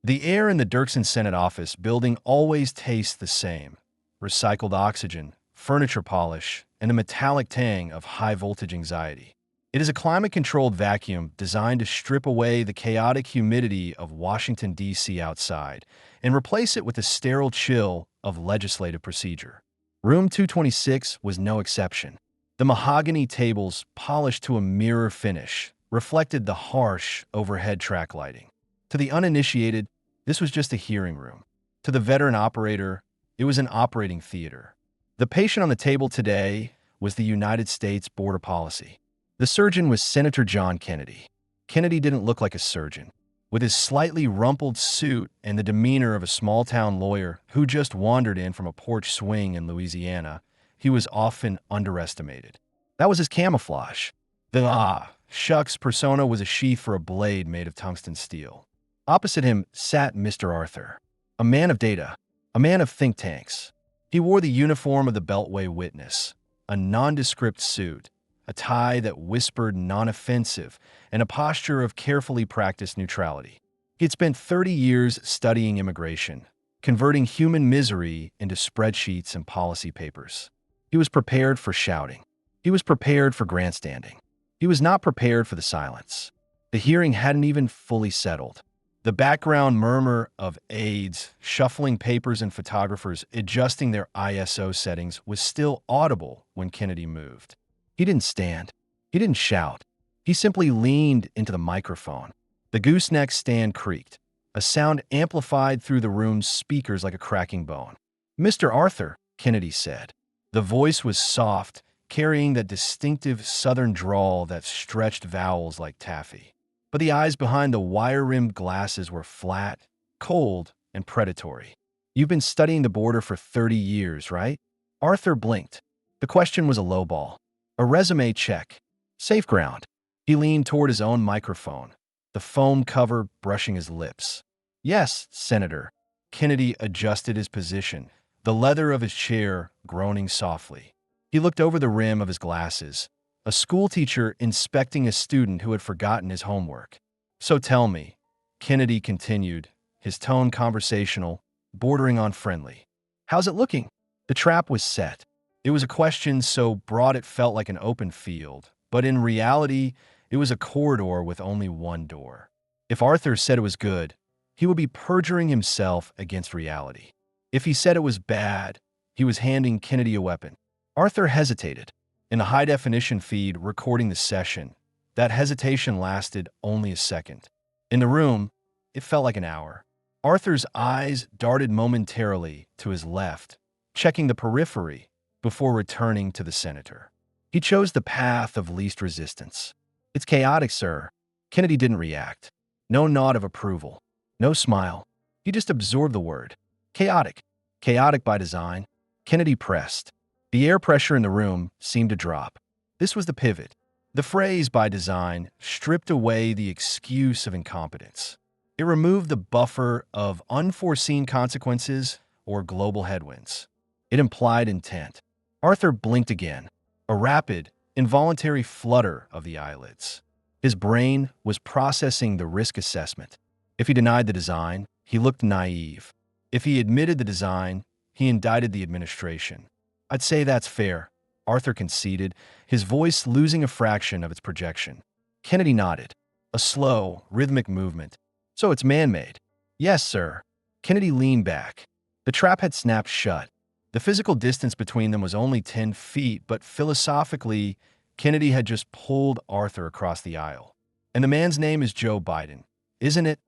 The air in the Dirksen Senate office building always tastes the same: recycled oxygen, furniture polish, and the metallic tang of high-voltage anxiety. It is a climate-controlled vacuum designed to strip away the chaotic humidity of Washington, D.C. outside and replace it with the sterile chill of legislative procedure. Room 226 was no exception. The mahogany tables, polished to a mirror finish, reflected the harsh overhead track lighting. To the uninitiated, this was just a hearing room. To the veteran operator, it was an operating theater. The patient on the table today was the United States Border Policy. The surgeon was Senator John Kennedy. Kennedy didn't look like a surgeon. With his slightly rumpled suit and the demeanor of a small-town lawyer who just wandered in from a porch swing in Louisiana, he was often underestimated. That was his camouflage. The shucks persona was a sheath for a blade made of tungsten steel. Opposite him sat Mr. Arthur, a man of data, a man of think tanks. He wore the uniform of the Beltway Witness, a nondescript suit, a tie that whispered non-offensive, and a posture of carefully practiced neutrality. He'd spent 30 years studying immigration, converting human misery into spreadsheets and policy papers. He was prepared for shouting. He was prepared for grandstanding. He was not prepared for the silence. The hearing hadn't even fully settled. The background murmur of aides, shuffling papers, and photographers adjusting their ISO settings was still audible when Kennedy moved. He didn't stand. He didn't shout. He simply leaned into the microphone. The gooseneck stand creaked, a sound amplified through the room's speakers like a cracking bone. "Mr. Arthur," Kennedy said. The voice was soft, carrying that distinctive southern drawl that stretched vowels like taffy. But the eyes behind the wire-rimmed glasses were flat, cold, and predatory. "You've been studying the border for 30 years, right?" Arthur blinked. The question was a lowball. A resume check. Safe ground. He leaned toward his own microphone, the foam cover brushing his lips. "Yes, Senator." Kennedy adjusted his position, the leather of his chair groaning softly. He looked over the rim of his glasses, a schoolteacher inspecting a student who had forgotten his homework. "So tell me," Kennedy continued, his tone conversational, bordering on friendly. "How's it looking?" The trap was set. It was a question so broad it felt like an open field, but in reality, it was a corridor with only one door. If Arthur said it was good, he would be perjuring himself against reality. If he said it was bad, he was handing Kennedy a weapon. Arthur hesitated. In the high-definition feed recording the session, that hesitation lasted only a second. In the room, it felt like an hour. Arthur's eyes darted momentarily to his left, checking the periphery before returning to the senator. He chose the path of least resistance. "It's chaotic, sir." Kennedy didn't react. No nod of approval. No smile. He just absorbed the word. Chaotic. Chaotic by design. Kennedy pressed. The air pressure in the room seemed to drop. This was the pivot. The phrase "by design" stripped away the excuse of incompetence. It removed the buffer of unforeseen consequences or global headwinds. It implied intent. Arthur blinked again, a rapid, involuntary flutter of the eyelids. His brain was processing the risk assessment. If he denied the design, he looked naive. If he admitted the design, he indicted the administration. "I'd say that's fair," Arthur conceded, his voice losing a fraction of its projection. Kennedy nodded, a slow, rhythmic movement. "So it's man-made?" "Yes, sir." Kennedy leaned back. The trap had snapped shut. The physical distance between them was only 10 feet, but philosophically, Kennedy had just pulled Arthur across the aisle. "And the man's name is Joe Biden, isn't it?"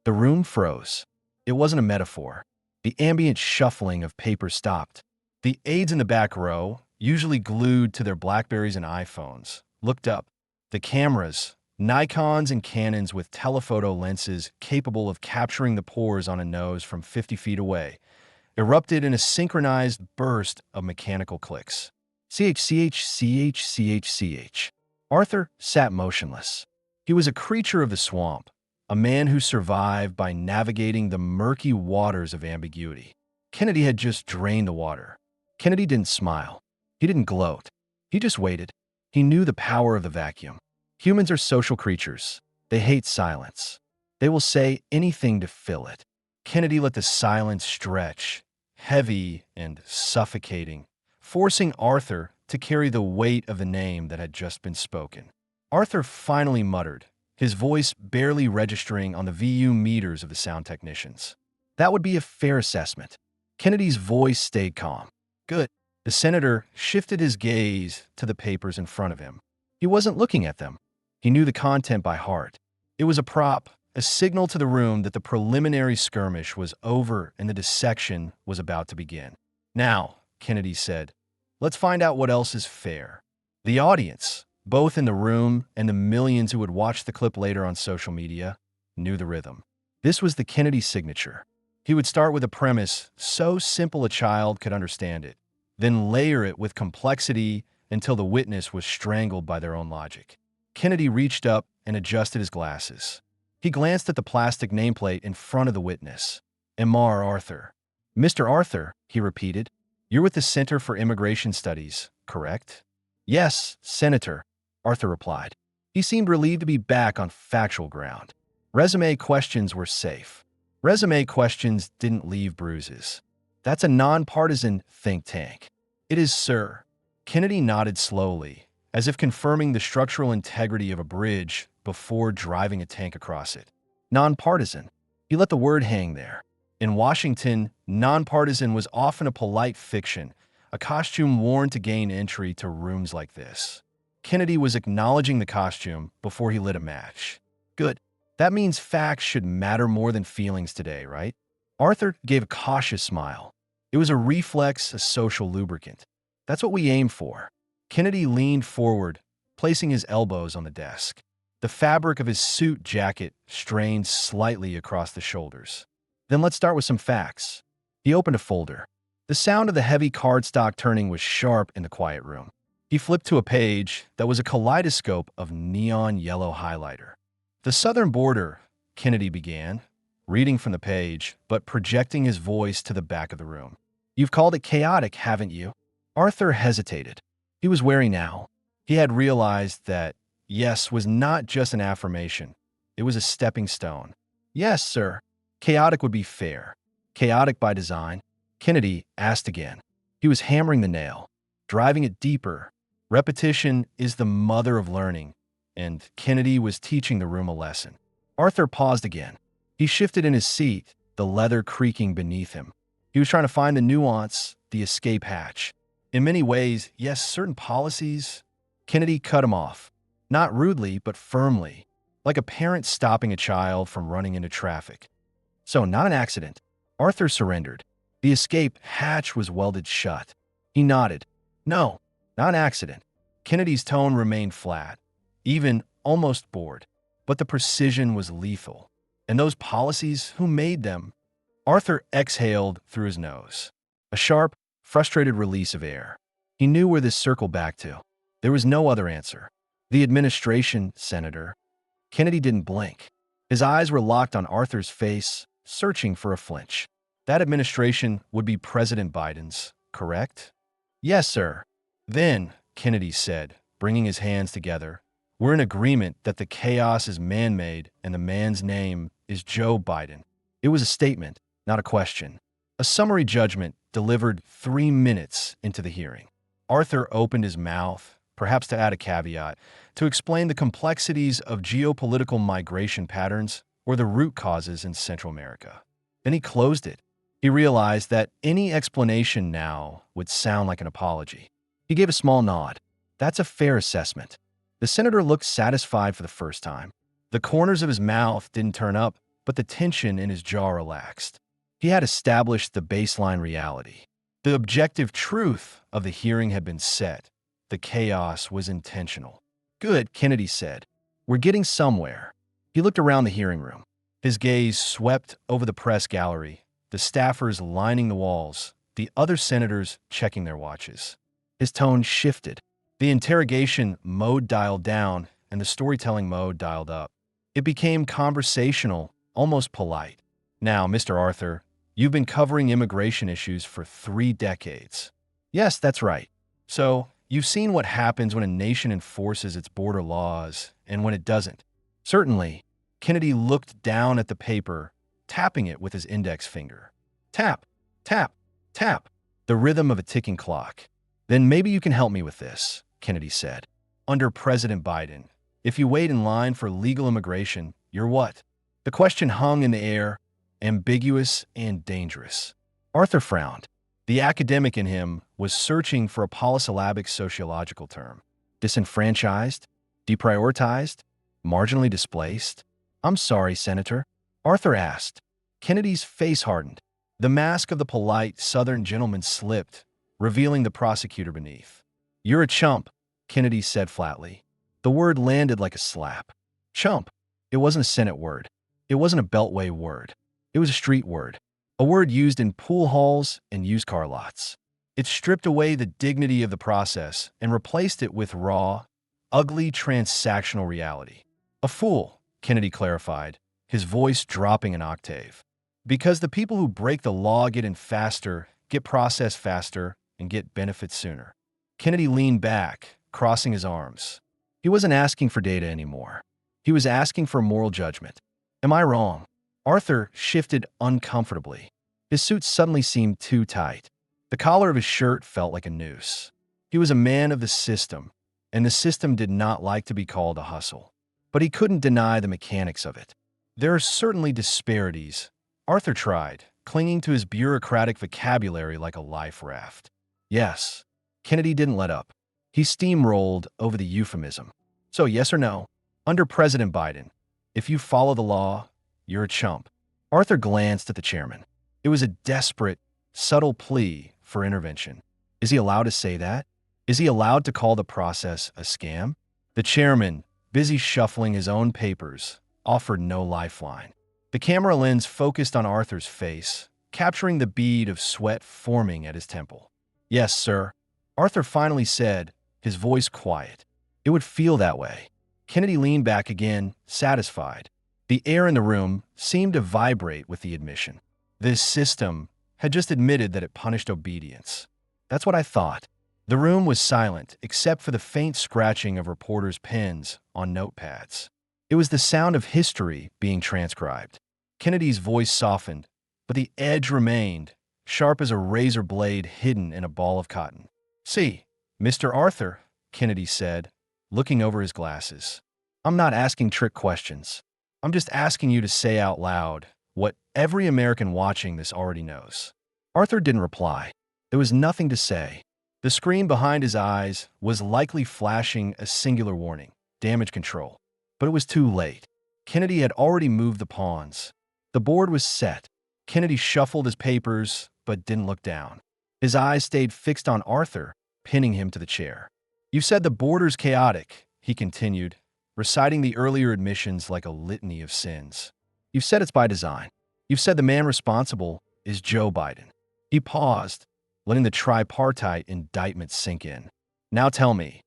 The room froze. It wasn't a metaphor. The ambient shuffling of paper stopped. The aides in the back row, usually glued to their BlackBerries and iPhones, looked up. The cameras, Nikons and Canons with telephoto lenses capable of capturing the pores on a nose from 50 feet away, erupted in a synchronized burst of mechanical clicks. CH. Arthur sat motionless. He was a creature of the swamp, a man who survived by navigating the murky waters of ambiguity. Kennedy had just drained the water. Kennedy didn't smile. He didn't gloat. He just waited. He knew the power of the vacuum. Humans are social creatures. They hate silence. They will say anything to fill it. Kennedy let the silence stretch, heavy and suffocating, forcing Arthur to carry the weight of the name that had just been spoken. Arthur finally muttered, his voice barely registering on the VU meters of the sound technicians. That would be a fair assessment. Kennedy's voice stayed calm. Good. The senator shifted his gaze to the papers in front of him. He wasn't looking at them. He knew the content by heart. It was a prop, a signal to the room that the preliminary skirmish was over and the dissection was about to begin. Now, Kennedy said, let's find out what else is fair. The audience, both in the room and the millions who would watch the clip later on social media, knew the rhythm. This was the Kennedy signature. He would start with a premise so simple a child could understand it, then layer it with complexity until the witness was strangled by their own logic. Kennedy reached up and adjusted his glasses. He glanced at the plastic nameplate in front of the witness. Amar Arthur. Mr. Arthur, he repeated, you're with the Center for Immigration Studies, correct? Yes, Senator, Arthur replied. He seemed relieved to be back on factual ground. Resume questions were safe. Resume questions didn't leave bruises. That's a nonpartisan think tank. It is, sir. Kennedy nodded slowly, as if confirming the structural integrity of a bridge before driving a tank across it. Nonpartisan. He let the word hang there. In Washington, nonpartisan was often a polite fiction, a costume worn to gain entry to rooms like this. Kennedy was acknowledging the costume before he lit a match. Good. That means facts should matter more than feelings today, right? Arthur gave a cautious smile. It was a reflex, a social lubricant. That's what we aim for. Kennedy leaned forward, placing his elbows on the desk. The fabric of his suit jacket strained slightly across the shoulders. Then let's start with some facts. He opened a folder. The sound of the heavy cardstock turning was sharp in the quiet room. He flipped to a page that was a kaleidoscope of neon yellow highlighter. The southern border, Kennedy began, reading from the page, but projecting his voice to the back of the room. You've called it chaotic, haven't you? Arthur hesitated. He was wary now. He had realized that yes was not just an affirmation. It was a stepping stone. Yes, sir. Chaotic would be fair. Chaotic by design. Kennedy asked again. He was hammering the nail, driving it deeper. Repetition is the mother of learning, and Kennedy was teaching the room a lesson. Arthur paused again. He shifted in his seat, the leather creaking beneath him. He was trying to find the nuance, the escape hatch. In many ways, yes, certain policies. Kennedy cut him off. Not rudely, but firmly, like a parent stopping a child from running into traffic. So, not an accident. Arthur surrendered. The escape hatch was welded shut. He nodded. No, not an accident. Kennedy's tone remained flat, even almost bored. But the precision was lethal. And those policies, who made them? Arthur exhaled through his nose. A sharp, frustrated release of air. He knew where this circled back to. There was no other answer. The administration, Senator. Kennedy didn't blink. His eyes were locked on Arthur's face, searching for a flinch. That administration would be President Biden's, correct? Yes, sir. Then, Kennedy said, bringing his hands together, we're in agreement that the chaos is man-made and the man's name is Joe Biden. It was a statement, not a question. A summary judgment delivered 3 minutes into the hearing. Arthur opened his mouth, perhaps to add a caveat, to explain the complexities of geopolitical migration patterns or the root causes in Central America. Then he closed it. He realized that any explanation now would sound like an apology. He gave a small nod. That's a fair assessment. The senator looked satisfied for the first time. The corners of his mouth didn't turn up, but the tension in his jaw relaxed. He had established the baseline reality. The objective truth of the hearing had been set. The chaos was intentional. Good, Kennedy said. We're getting somewhere. He looked around the hearing room. His gaze swept over the press gallery, the staffers lining the walls, the other senators checking their watches. His tone shifted. The interrogation mode dialed down and the storytelling mode dialed up. It became conversational, almost polite. Now, Mr. Arthur, you've been covering immigration issues for 3 decades. Yes, that's right. So, you've seen what happens when a nation enforces its border laws and when it doesn't. Certainly, Kennedy looked down at the paper, tapping it with his index finger. Tap, tap, tap, the rhythm of a ticking clock. Then maybe you can help me with this, Kennedy said. Under President Biden, if you wait in line for legal immigration, you're what? The question hung in the air, ambiguous and dangerous. Arthur frowned. The academic in him was searching for a polysyllabic sociological term. Disenfranchised? Deprioritized? Marginally displaced? I'm sorry, Senator, Arthur asked. Kennedy's face hardened. The mask of the polite Southern gentleman slipped, revealing the prosecutor beneath. You're a chump, Kennedy said flatly. The word landed like a slap. Chump. It wasn't a Senate word. It wasn't a Beltway word. It was a street word. A word used in pool halls and used car lots. It stripped away the dignity of the process and replaced it with raw, ugly transactional reality. A fool, Kennedy clarified, his voice dropping an octave. Because the people who break the law get in faster, get processed faster, and get benefits sooner. Kennedy leaned back, crossing his arms. He wasn't asking for data anymore. He was asking for moral judgment. Am I wrong? Arthur shifted uncomfortably. His suit suddenly seemed too tight. The collar of his shirt felt like a noose. He was a man of the system, and the system did not like to be called a hustle. But he couldn't deny the mechanics of it. There are certainly disparities, Arthur tried, clinging to his bureaucratic vocabulary like a life raft. Yes. Kennedy didn't let up. He steamrolled over the euphemism. So yes or no? Under President Biden, if you follow the law, you're a chump. Arthur glanced at the chairman. It was a desperate, subtle plea for intervention. Is he allowed to say that? Is he allowed to call the process a scam? The chairman, busy shuffling his own papers, offered no lifeline. The camera lens focused on Arthur's face, capturing the bead of sweat forming at his temple. Yes, sir, Arthur finally said, his voice quiet. It would feel that way. Kennedy leaned back again, satisfied. The air in the room seemed to vibrate with the admission. This system had just admitted that it punished obedience. That's what I thought. The room was silent, except for the faint scratching of reporters' pens on notepads. It was the sound of history being transcribed. Kennedy's voice softened, but the edge remained, sharp as a razor blade hidden in a ball of cotton. See, Mr. Arthur, Kennedy said, looking over his glasses. I'm not asking trick questions. I'm just asking you to say out loud what every American watching this already knows. Arthur didn't reply. There was nothing to say. The screen behind his eyes was likely flashing a singular warning, damage control. But it was too late. Kennedy had already moved the pawns. The board was set. Kennedy shuffled his papers, but didn't look down. His eyes stayed fixed on Arthur, pinning him to the chair. You said the border's chaotic, he continued, reciting the earlier admissions like a litany of sins. You've said it's by design. You've said the man responsible is Joe Biden. He paused, letting the tripartite indictment sink in. Now tell me,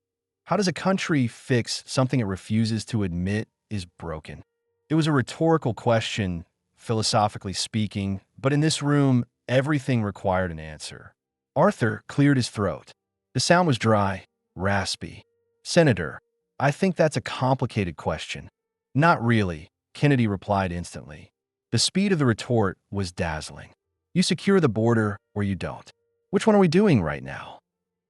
how does a country fix something it refuses to admit is broken? It was a rhetorical question, philosophically speaking, but in this room, everything required an answer. Arthur cleared his throat. The sound was dry, raspy. Senator, I think that's a complicated question. Not really, Kennedy replied instantly. The speed of the retort was dazzling. You secure the border or you don't. Which one are we doing right now?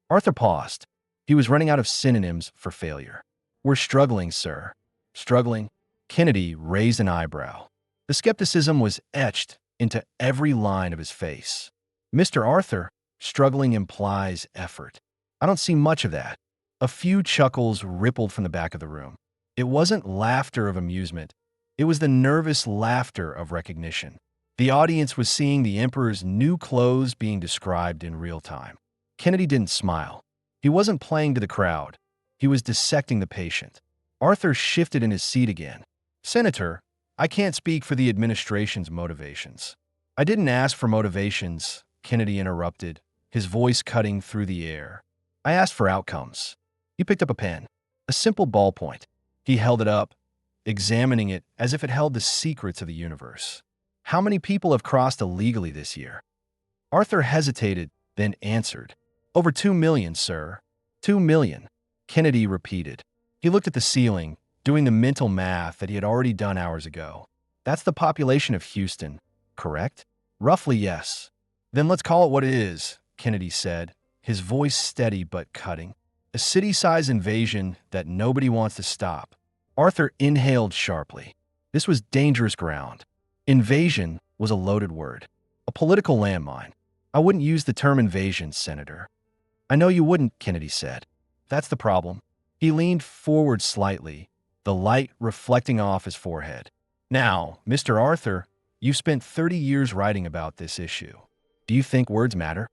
Arthur paused. He was running out of synonyms for failure. We're struggling, sir. Struggling? Kennedy raised an eyebrow. The skepticism was etched into every line of his face. Mr. Arthur, struggling implies effort. I don't see much of that. A few chuckles rippled from the back of the room. It wasn't laughter of amusement. It was the nervous laughter of recognition. The audience was seeing the emperor's new clothes being described in real time. Kennedy didn't smile. He wasn't playing to the crowd. He was dissecting the patient. Arthur shifted in his seat again. Senator, I can't speak for the administration's motivations. I didn't ask for motivations, Kennedy interrupted, his voice cutting through the air. I asked for outcomes. He picked up a pen, a simple ballpoint. He held it up, examining it as if it held the secrets of the universe. How many people have crossed illegally this year? Arthur hesitated, then answered. Over 2 million, sir. 2 million, Kennedy repeated. He looked at the ceiling, doing the mental math that he had already done hours ago. That's the population of Houston, correct? Roughly, yes. Then let's call it what it is, Kennedy said, his voice steady but cutting. A city-size invasion that nobody wants to stop. Arthur inhaled sharply. This was dangerous ground. Invasion was a loaded word, a political landmine. I wouldn't use the term invasion, Senator. I know you wouldn't, Kennedy said. That's the problem. He leaned forward slightly, the light reflecting off his forehead. Now, Mr. Arthur, you've spent 30 years writing about this issue. Do you think words matter?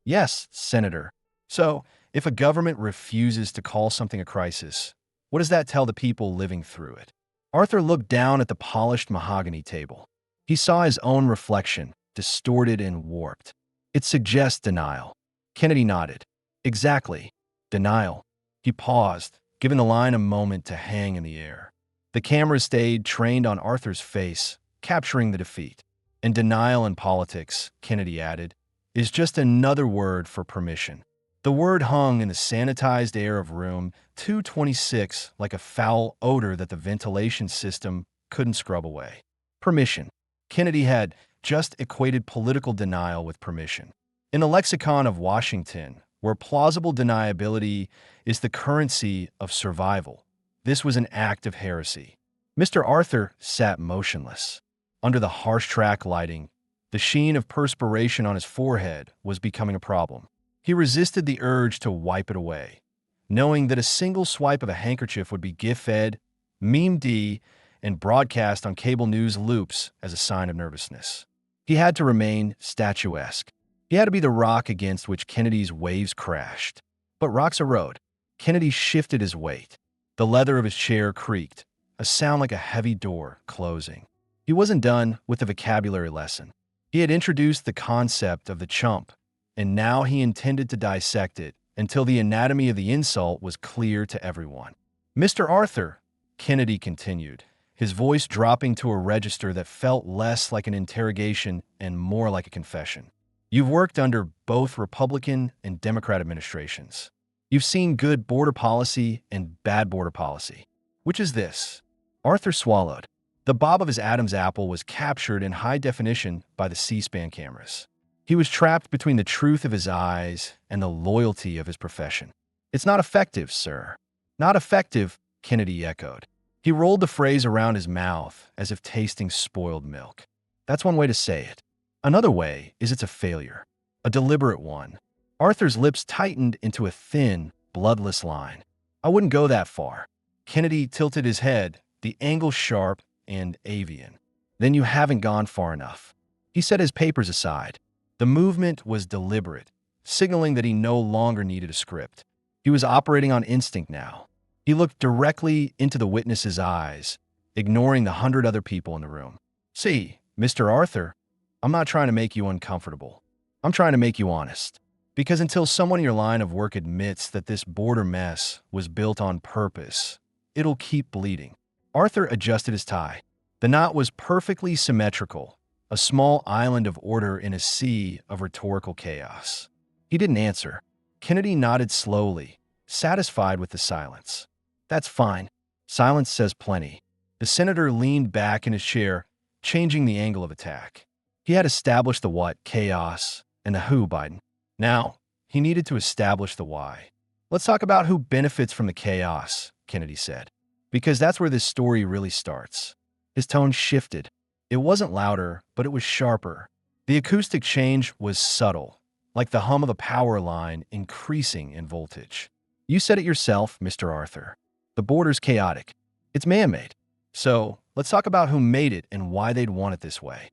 Yes, Senator. So, if a government refuses to call something a crisis, what does that tell the people living through it? Arthur looked down at the polished mahogany table. He saw his own reflection, distorted and warped. It suggests denial. Kennedy nodded. Exactly. Denial. He paused, giving the line a moment to hang in the air. The camera stayed trained on Arthur's face, capturing the defeat. And denial in politics, Kennedy added, is just another word for permission. The word hung in the sanitized air of room 226 like a foul odor that the ventilation system couldn't scrub away. Permission. Kennedy had just equated political denial with permission. In the lexicon of Washington, where plausible deniability is the currency of survival, this was an act of heresy. Mr. Arthur sat motionless. Under the harsh track lighting, the sheen of perspiration on his forehead was becoming a problem. He resisted the urge to wipe it away, knowing that a single swipe of a handkerchief would be GIF-ed, meme-d, and broadcast on cable news loops as a sign of nervousness. He had to remain statuesque. He had to be the rock against which Kennedy's waves crashed. But rocks erode. Kennedy shifted his weight. The leather of his chair creaked, a sound like a heavy door closing. He wasn't done with the vocabulary lesson. He had introduced the concept of the chump, and now he intended to dissect it until the anatomy of the insult was clear to everyone. Mr. Arthur, Kennedy continued, his voice dropping to a register that felt less like an interrogation and more like a confession. You've worked under both Republican and Democrat administrations. You've seen good border policy and bad border policy. Which is this? Arthur swallowed. The bob of his Adam's apple was captured in high definition by the C-SPAN cameras. He was trapped between the truth of his eyes and the loyalty of his profession. It's not effective, sir. Not effective, Kennedy echoed. He rolled the phrase around his mouth as if tasting spoiled milk. That's one way to say it. Another way is it's a failure. A deliberate one. Arthur's lips tightened into a thin, bloodless line. I wouldn't go that far. Kennedy tilted his head, the angle sharp and avian. Then you haven't gone far enough. He set his papers aside. The movement was deliberate, signaling that he no longer needed a script. He was operating on instinct now. He looked directly into the witness's eyes, ignoring the 100 other people in the room. See, Mr. Arthur, I'm not trying to make you uncomfortable. I'm trying to make you honest. Because until someone in your line of work admits that this border mess was built on purpose, it'll keep bleeding. Arthur adjusted his tie. The knot was perfectly symmetrical, a small island of order in a sea of rhetorical chaos. He didn't answer. Kennedy nodded slowly, satisfied with the silence. That's fine. Silence says plenty. The senator leaned back in his chair, changing the angle of attack. He had established the what, chaos, and the who, Biden. Now, he needed to establish the why. Let's talk about who benefits from the chaos, Kennedy said, because that's where this story really starts. His tone shifted. It wasn't louder, but it was sharper. The acoustic change was subtle, like the hum of a power line increasing in voltage. You said it yourself, Mr. Arthur. The border's chaotic. It's man-made. So, let's talk about who made it and why they'd want it this way.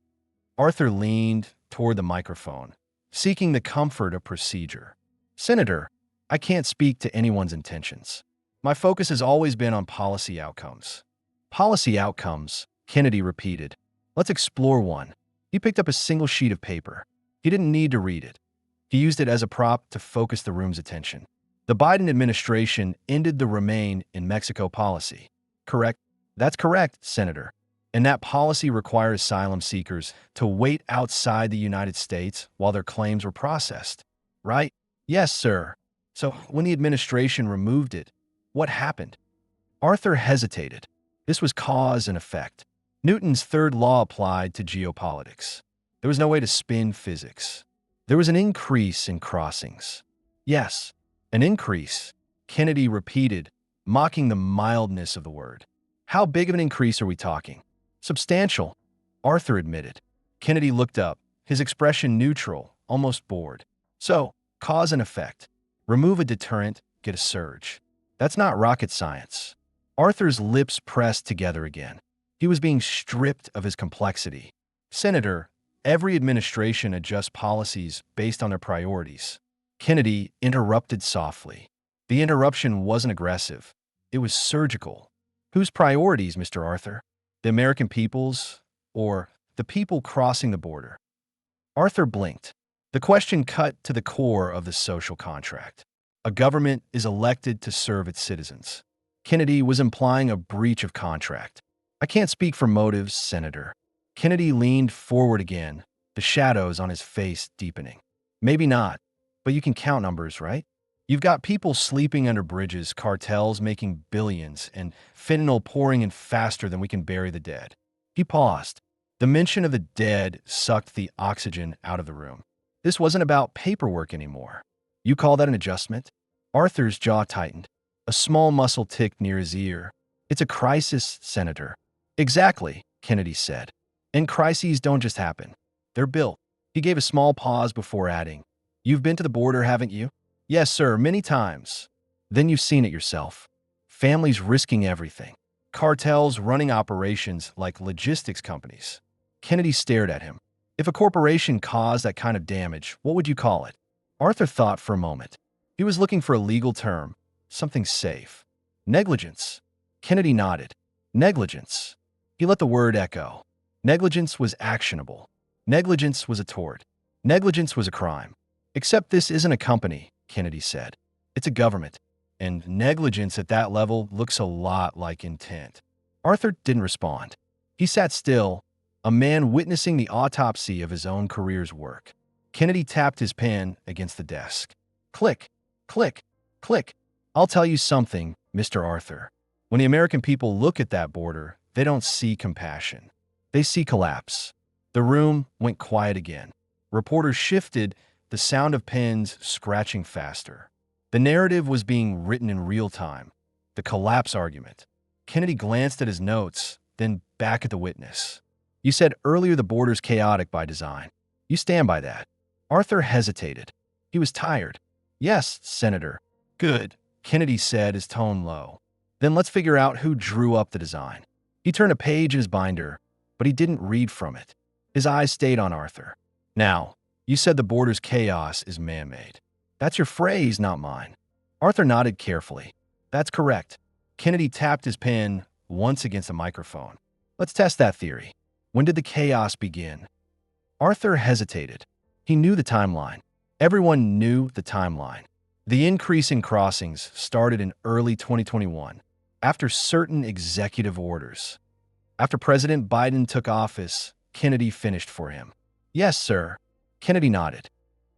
Arthur leaned toward the microphone, seeking the comfort of procedure. Senator, I can't speak to anyone's intentions. My focus has always been on policy outcomes. Policy outcomes, Kennedy repeated. Let's explore one. He picked up a single sheet of paper. He didn't need to read it. He used it as a prop to focus the room's attention. The Biden administration ended the Remain in Mexico policy. Correct? That's correct, Senator. And that policy required asylum seekers to wait outside the United States while their claims were processed. Right? Yes, sir. So when the administration removed it, what happened? Arthur hesitated. This was cause and effect. Newton's third law applied to geopolitics. There was no way to spin physics. There was an increase in crossings. Yes, an increase, Kennedy repeated, mocking the mildness of the word. How big of an increase are we talking? Substantial, Arthur admitted. Kennedy looked up, his expression neutral, almost bored. So, cause and effect. Remove a deterrent, get a surge. That's not rocket science. Arthur's lips pressed together again. He was being stripped of his complexity. Senator, every administration adjusts policies based on their priorities. Kennedy interrupted softly. The interruption wasn't aggressive. It was surgical. Whose priorities, Mr. Arthur? The American people's or the people crossing the border? Arthur blinked. The question cut to the core of the social contract. A government is elected to serve its citizens. Kennedy was implying a breach of contract. I can't speak for motives, Senator. Kennedy leaned forward again, the shadows on his face deepening. Maybe not, but you can count numbers, right? You've got people sleeping under bridges, cartels making billions, and fentanyl pouring in faster than we can bury the dead. He paused. The mention of the dead sucked the oxygen out of the room. This wasn't about paperwork anymore. You call that an adjustment? Arthur's jaw tightened. A small muscle ticked near his ear. It's a crisis, Senator. Exactly, Kennedy said. And crises don't just happen. They're built. He gave a small pause before adding, You've been to the border, haven't you? Yes, sir, many times. Then you've seen it yourself. Families risking everything. Cartels running operations like logistics companies. Kennedy stared at him. If a corporation caused that kind of damage, what would you call it? Arthur thought for a moment. He was looking for a legal term, something safe. Negligence. Kennedy nodded. Negligence. He let the word echo. Negligence was actionable. Negligence was a tort. Negligence was a crime. Except this isn't a company, Kennedy said. It's a government. And negligence at that level looks a lot like intent. Arthur didn't respond. He sat still, a man witnessing the autopsy of his own career's work. Kennedy tapped his pen against the desk. Click, click, click. I'll tell you something, Mr. Arthur. When the American people look at that border, they don't see compassion. They see collapse. The room went quiet again. Reporters shifted, the sound of pens scratching faster. The narrative was being written in real time. The collapse argument. Kennedy glanced at his notes, then back at the witness. You said earlier the border's chaotic by design. You stand by that. Arthur hesitated. He was tired. Yes, Senator. Good, Kennedy said, his tone low. Then let's figure out who drew up the design. He turned a page in his binder, but he didn't read from it. His eyes stayed on Arthur. Now, you said the border's chaos is man-made. That's your phrase, not mine. Arthur nodded carefully. That's correct. Kennedy tapped his pen once against the microphone. Let's test that theory. When did the chaos begin? Arthur hesitated. He knew the timeline. Everyone knew the timeline. The increase in crossings started in early 2021, after certain executive orders. After President Biden took office, Kennedy finished for him. Yes, sir. Kennedy nodded.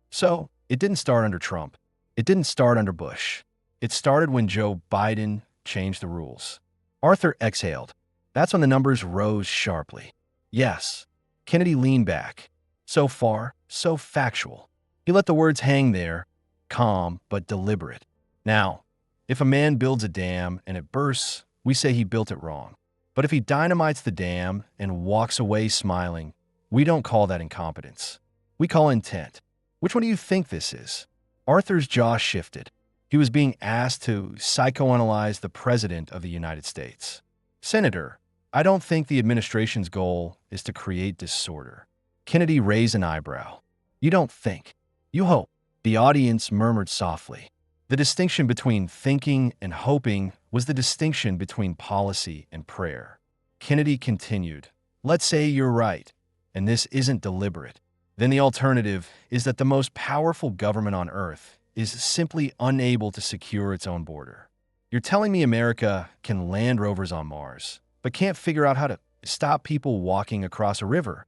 So, it didn't start under Trump. It didn't start under Bush. It started when Joe Biden changed the rules. Arthur exhaled. That's when the numbers rose sharply. Yes. Kennedy leaned back. So far, so factual. He let the words hang there, calm but deliberate. Now, if a man builds a dam and it bursts, we say he built it wrong. But if he dynamites the dam and walks away smiling, we don't call that incompetence. We call intent. Which one do you think this is? Arthur's jaw shifted. He was being asked to psychoanalyze the President of the United States. Senator, I don't think the administration's goal is to create disorder. Kennedy raised an eyebrow. You don't think. You hope. The audience murmured softly. The distinction between thinking and hoping was the distinction between policy and prayer. Kennedy continued. Let's say you're right, and this isn't deliberate. Then the alternative is that the most powerful government on earth is simply unable to secure its own border. You're telling me America can land rovers on Mars, but can't figure out how to stop people walking across a river?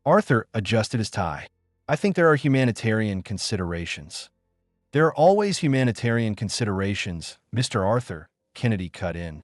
Arthur adjusted his tie. I think there are humanitarian considerations. There are always humanitarian considerations, Mr. Arthur, Kennedy cut in.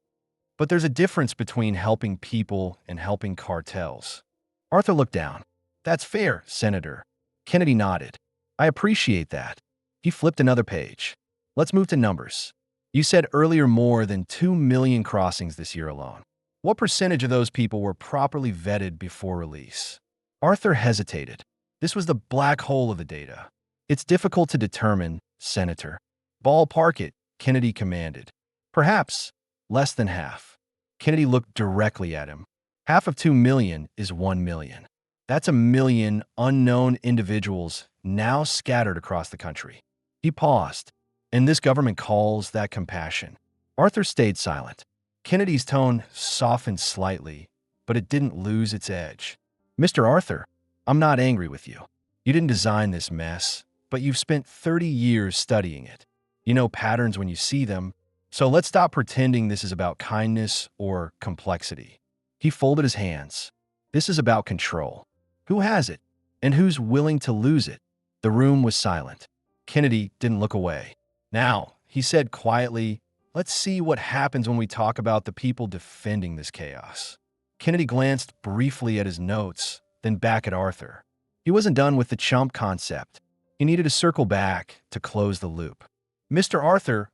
But there's a difference between helping people and helping cartels. Arthur looked down. That's fair, Senator. Kennedy nodded. I appreciate that. He flipped another page. Let's move to numbers. You said earlier more than 2 million crossings this year alone. What percentage of those people were properly vetted before release? Arthur hesitated. This was the black hole of the data. It's difficult to determine, Senator. Ballpark it, Kennedy commanded. Perhaps less than half. Kennedy looked directly at him. Half of 2 million is 1 million. That's a million unknown individuals now scattered across the country. He paused, and this government calls that compassion. Arthur stayed silent. Kennedy's tone softened slightly, but it didn't lose its edge. Mr. Arthur, I'm not angry with you. You didn't design this mess, but you've spent 30 years studying it. You know patterns when you see them, so let's stop pretending this is about kindness or complexity. He folded his hands. This is about control. Who has it, and who's willing to lose it? The room was silent. Kennedy didn't look away. Now, he said quietly, let's see what happens when we talk about the people defending this chaos. Kennedy glanced briefly at his notes, then back at Arthur. He wasn't done with the chump concept. He needed to circle back to close the loop. Mr. Arthur,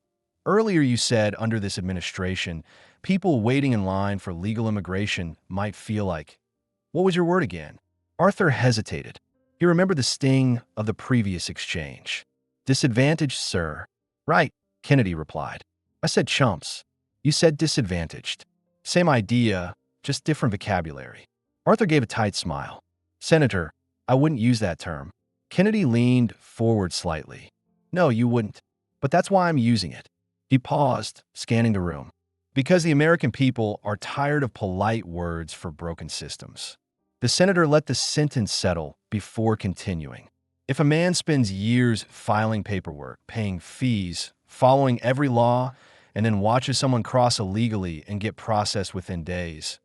earlier you said under this administration, people waiting in line for legal immigration might feel like. What was your word again? Arthur hesitated. He remembered the sting of the previous exchange. Disadvantaged, sir. Right, Kennedy replied. I said chumps. You said disadvantaged. Same idea, just different vocabulary. Arthur gave a tight smile. Senator, I wouldn't use that term. Kennedy leaned forward slightly. No, you wouldn't. But that's why I'm using it. He paused, scanning the room. Because the American people are tired of polite words for broken systems. The senator let the sentence settle before continuing. If a man spends years filing paperwork, paying fees, following every law, and then watches someone cross illegally and get processed within days,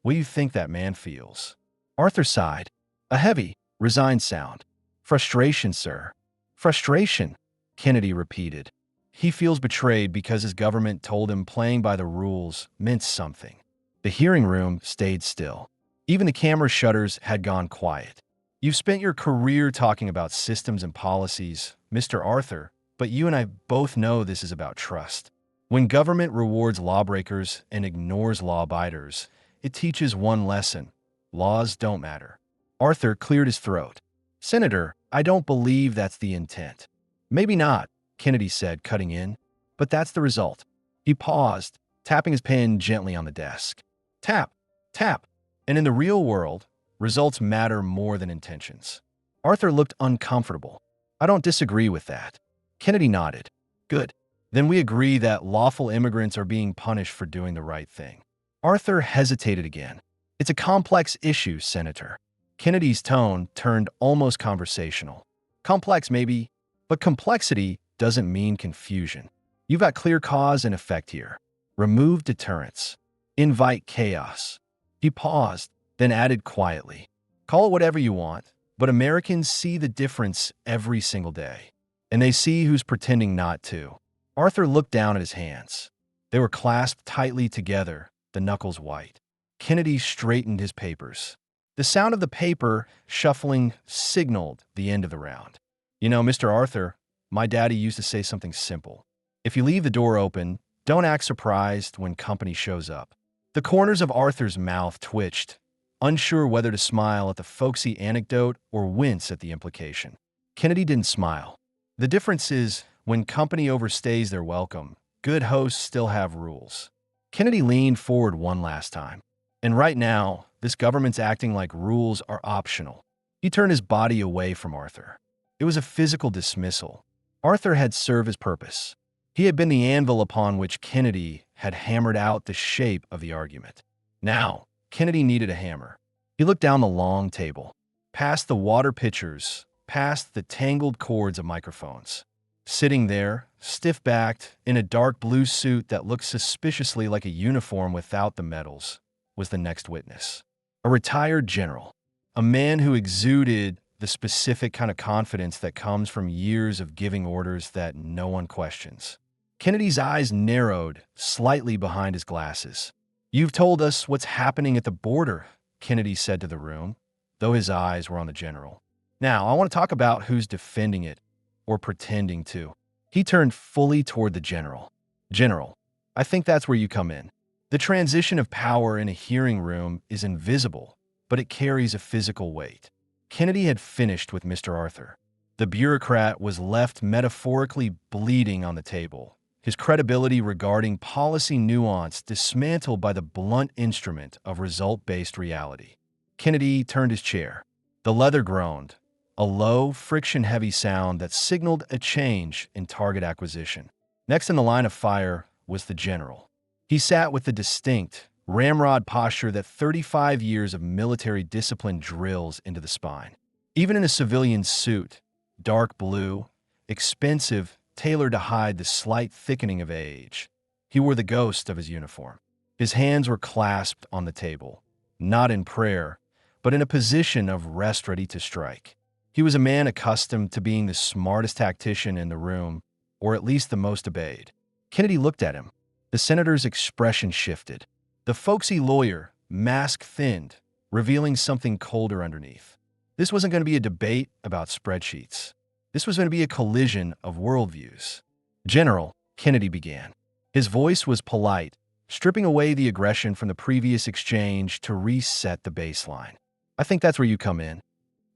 what do you think that man feels? Arthur sighed. A heavy, resigned sound. Frustration, sir. Frustration, Kennedy repeated. He feels betrayed because his government told him playing by the rules meant something. The hearing room stayed still. Even the camera shutters had gone quiet. You've spent your career talking about systems and policies, Mr. Arthur, but you and I both know this is about trust. When government rewards lawbreakers and ignores law-abiders, it teaches one lesson. Laws don't matter. Arthur cleared his throat. Senator, I don't believe that's the intent. Maybe not, Kennedy said, cutting in, but that's the result. He paused, tapping his pen gently on the desk. Tap, tap. And in the real world, results matter more than intentions. Arthur looked uncomfortable. I don't disagree with that. Kennedy nodded. Good. Then we agree that lawful immigrants are being punished for doing the right thing. Arthur hesitated again. It's a complex issue, Senator. Kennedy's tone turned almost conversational. Complex, maybe, but complexity doesn't mean confusion. You've got clear cause and effect here. Remove deterrence. Invite chaos. He paused, then added quietly. Call it whatever you want, but Americans see the difference every single day. And they see who's pretending not to. Arthur looked down at his hands. They were clasped tightly together, the knuckles white. Kennedy straightened his papers. The sound of the paper shuffling signaled the end of the round. You know, Mr. Arthur, my daddy used to say something simple. If you leave the door open, don't act surprised when company shows up. The corners of Arthur's mouth twitched, unsure whether to smile at the folksy anecdote or wince at the implication. Kennedy didn't smile. The difference is, when company overstays their welcome, good hosts still have rules. Kennedy leaned forward one last time. And right now, this government's acting like rules are optional. He turned his body away from Arthur. It was a physical dismissal. Arthur had served his purpose. He had been the anvil upon which Kennedy had hammered out the shape of the argument. Now, Kennedy needed a hammer. He looked down the long table, past the water pitchers, past the tangled cords of microphones. Sitting there, stiff-backed, in a dark blue suit that looked suspiciously like a uniform without the medals, was the next witness. A retired general. A man who exuded the specific kind of confidence that comes from years of giving orders that no one questions. Kennedy's eyes narrowed slightly behind his glasses. "You've told us what's happening at the border," Kennedy said to the room, though his eyes were on the general. "Now, I want to talk about who's defending it, or pretending to." He turned fully toward the general. "General, I think that's where you come in. The transition of power in a hearing room is invisible, but it carries a physical weight." Kennedy had finished with Mr. Arthur. The bureaucrat was left metaphorically bleeding on the table, his credibility regarding policy nuance dismantled by the blunt instrument of result-based reality. Kennedy turned his chair. The leather groaned, a low, friction-heavy sound that signaled a change in target acquisition. Next in the line of fire was the general. He sat with the distinct, ramrod posture that 35 years of military discipline drills into the spine. Even in a civilian suit, dark blue, expensive, tailored to hide the slight thickening of age, he wore the ghost of his uniform. His hands were clasped on the table, not in prayer, but in a position of rest ready to strike. He was a man accustomed to being the smartest tactician in the room, or at least the most obeyed. Kennedy looked at him. The senator's expression shifted. The folksy lawyer, mask thinned, revealing something colder underneath. This wasn't going to be a debate about spreadsheets. This was going to be a collision of worldviews. "General," Kennedy began. His voice was polite, stripping away the aggression from the previous exchange to reset the baseline. "I think that's where you come in."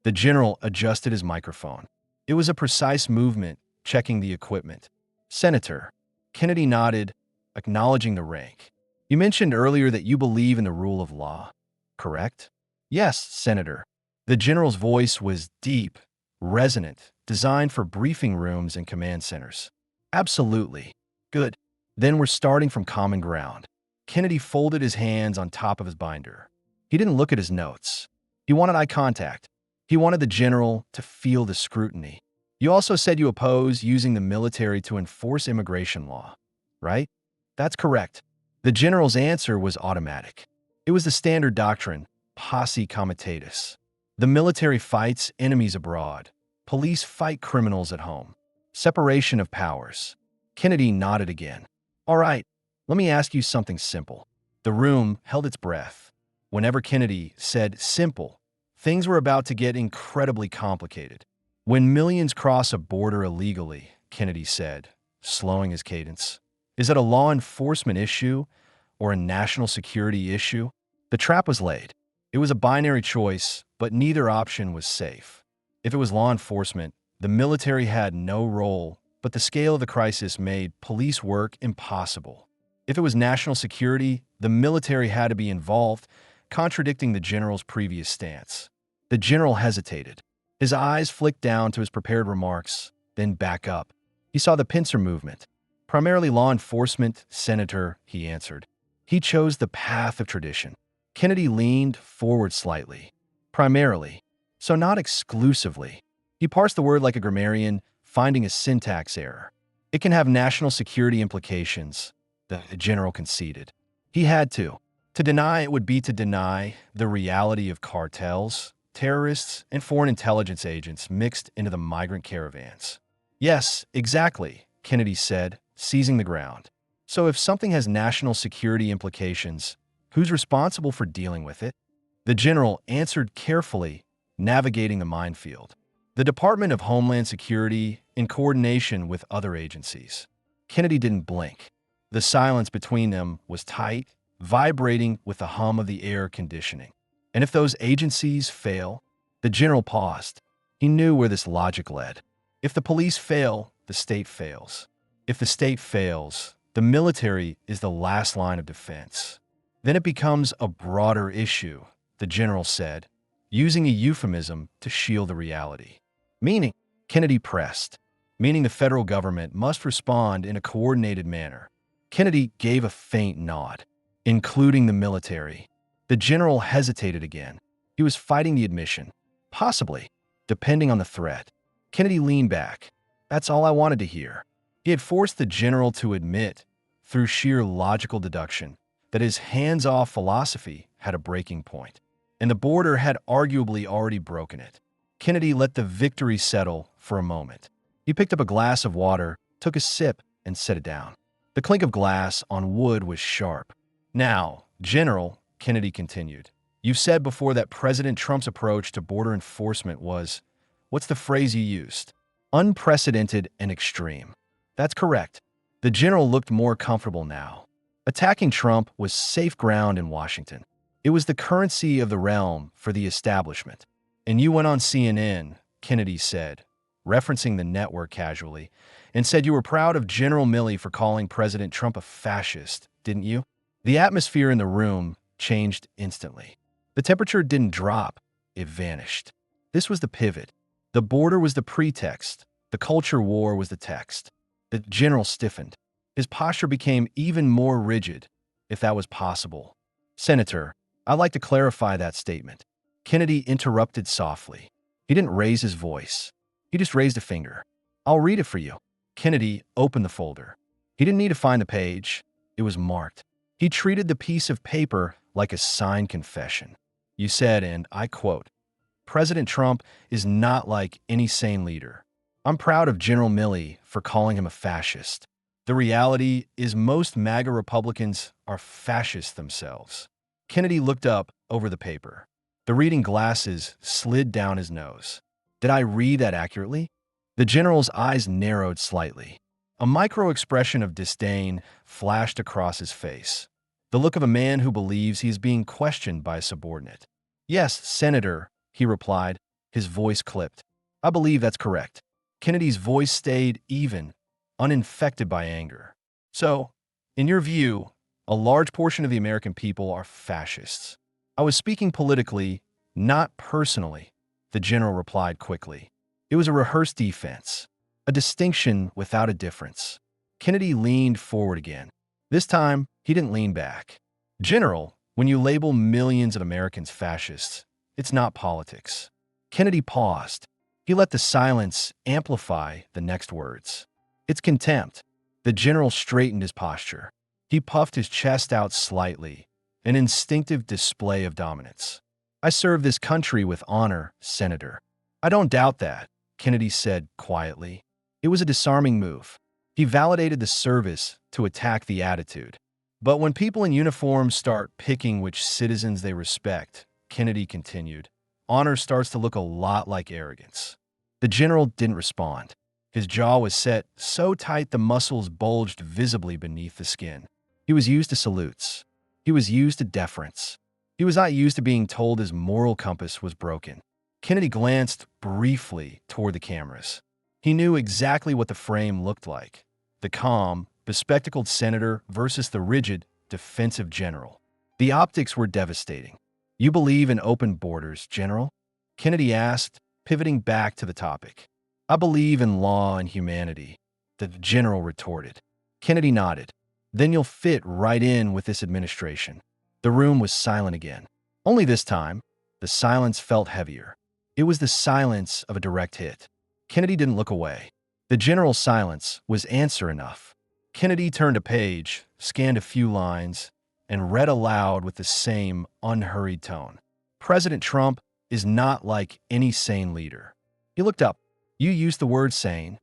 The general adjusted his microphone. It was a precise movement, checking the equipment. "Senator," Kennedy nodded, acknowledging the rank. "You mentioned earlier that you believe in the rule of law, correct?" "Yes, Senator." The general's voice was deep, resonant, designed for briefing rooms and command centers. "Absolutely. Good. Then we're starting from common ground." Kennedy folded his hands on top of his binder. He didn't look at his notes. He wanted eye contact. He wanted the general to feel the scrutiny. "You also said you oppose using the military to enforce immigration law, right?" "That's correct." The general's answer was automatic. It was the standard doctrine, posse comitatus. The military fights enemies abroad. Police fight criminals at home. Separation of powers. Kennedy nodded again. "All right, let me ask you something simple." The room held its breath. Whenever Kennedy said simple, things were about to get incredibly complicated. "When millions cross a border illegally," Kennedy said, slowing his cadence, "is it a law enforcement issue or a national security issue?" The trap was laid. It was a binary choice, but neither option was safe. If it was law enforcement, the military had no role, but the scale of the crisis made police work impossible. If it was national security, the military had to be involved, contradicting the general's previous stance. The general hesitated. His eyes flicked down to his prepared remarks, then back up. He saw the pincer movement. "Primarily law enforcement, Senator," he answered. He chose the path of tradition. Kennedy leaned forward slightly. "Primarily, so not exclusively." He parsed the word like a grammarian, finding a syntax error. "It can have national security implications," the general conceded. He had to. To deny it would be to deny the reality of cartels, terrorists, and foreign intelligence agents mixed into the migrant caravans. "Yes, exactly," Kennedy said, seizing the ground. "So if something has national security implications, who's responsible for dealing with it?" The general answered carefully, navigating the minefield. "The Department of Homeland Security in coordination with other agencies." Kennedy didn't blink. The silence between them was tight, vibrating with the hum of the air conditioning. "And if those agencies fail?" The general paused. He knew where this logic led. If the police fail, the state fails. If the state fails, the military is the last line of defense. Then it becomes a broader issue, the general said, using a euphemism to shield the reality. "Meaning," Kennedy pressed, "meaning the federal government must respond in a coordinated manner." Kennedy gave a faint nod. "Including the military." The general hesitated again. He was fighting the admission. "Possibly, depending on the threat." Kennedy leaned back. That's all I wanted to hear. He had forced the general to admit, through sheer logical deduction, that his hands-off philosophy had a breaking point, and the border had arguably already broken it. Kennedy let the victory settle for a moment. He picked up a glass of water, took a sip, and set it down. The clink of glass on wood was sharp. Now, General, Kennedy continued, you've said before that President Trump's approach to border enforcement was, what's the phrase you used? Unprecedented and extreme. That's correct. The general looked more comfortable now. Attacking Trump was safe ground in Washington. It was the currency of the realm for the establishment. And you went on CNN, Kennedy said, referencing the network casually, and said you were proud of General Milley for calling President Trump a fascist, didn't you? The atmosphere in the room changed instantly. The temperature didn't drop, it vanished. This was the pivot. The border was the pretext. The culture war was the text. The general stiffened. His posture became even more rigid, if that was possible. Senator, I'd like to clarify that statement. Kennedy interrupted softly. He didn't raise his voice. He just raised a finger. I'll read it for you. Kennedy opened the folder. He didn't need to find the page. It was marked. He treated the piece of paper like a signed confession. You said, and I quote, President Trump is not like any sane leader. I'm proud of General Milley for calling him a fascist. The reality is most MAGA Republicans are fascists themselves. Kennedy looked up over the paper. The reading glasses slid down his nose. Did I read that accurately? The general's eyes narrowed slightly. A micro-expression of disdain flashed across his face. The look of a man who believes he is being questioned by a subordinate. Yes, Senator, he replied, his voice clipped. I believe that's correct. Kennedy's voice stayed even, uninfected by anger. So, in your view, a large portion of the American people are fascists. I was speaking politically, not personally, the general replied quickly. It was a rehearsed defense, a distinction without a difference. Kennedy leaned forward again. This time, he didn't lean back. General, when you label millions of Americans fascists, it's not politics. Kennedy paused. He let the silence amplify the next words. It's contempt. The general straightened his posture. He puffed his chest out slightly, an instinctive display of dominance. I serve this country with honor, Senator. I don't doubt that, Kennedy said quietly. It was a disarming move. He validated the service to attack the attitude. But when people in uniform start picking which citizens they respect, Kennedy continued, honor starts to look a lot like arrogance. The general didn't respond. His jaw was set so tight the muscles bulged visibly beneath the skin. He was used to salutes. He was used to deference. He was not used to being told his moral compass was broken. Kennedy glanced briefly toward the cameras. He knew exactly what the frame looked like. The calm, bespectacled senator versus the rigid, defensive general. The optics were devastating. You believe in open borders, General? Kennedy asked, pivoting back to the topic. I believe in law and humanity, the general retorted. Kennedy nodded. Then you'll fit right in with this administration. The room was silent again. Only this time, the silence felt heavier. It was the silence of a direct hit. Kennedy didn't look away. The general's silence was answer enough. Kennedy turned a page, scanned a few lines, and read aloud with the same unhurried tone. President Trump is not like any sane leader. He looked up. You used the word sane.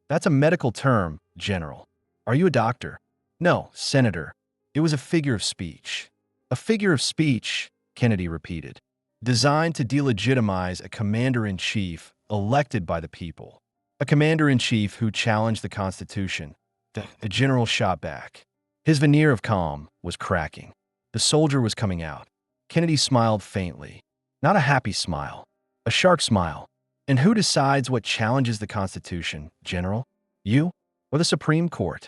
That's a medical term, General. Are you a doctor? No, Senator. It was a figure of speech. A figure of speech, Kennedy repeated, designed to delegitimize a commander-in-chief elected by the people. A commander-in-chief who challenged the Constitution. The general shot back. His veneer of calm was cracking. The soldier was coming out. Kennedy smiled faintly. Not a happy smile. A shark smile. And who decides what challenges the Constitution, General? You or the Supreme Court?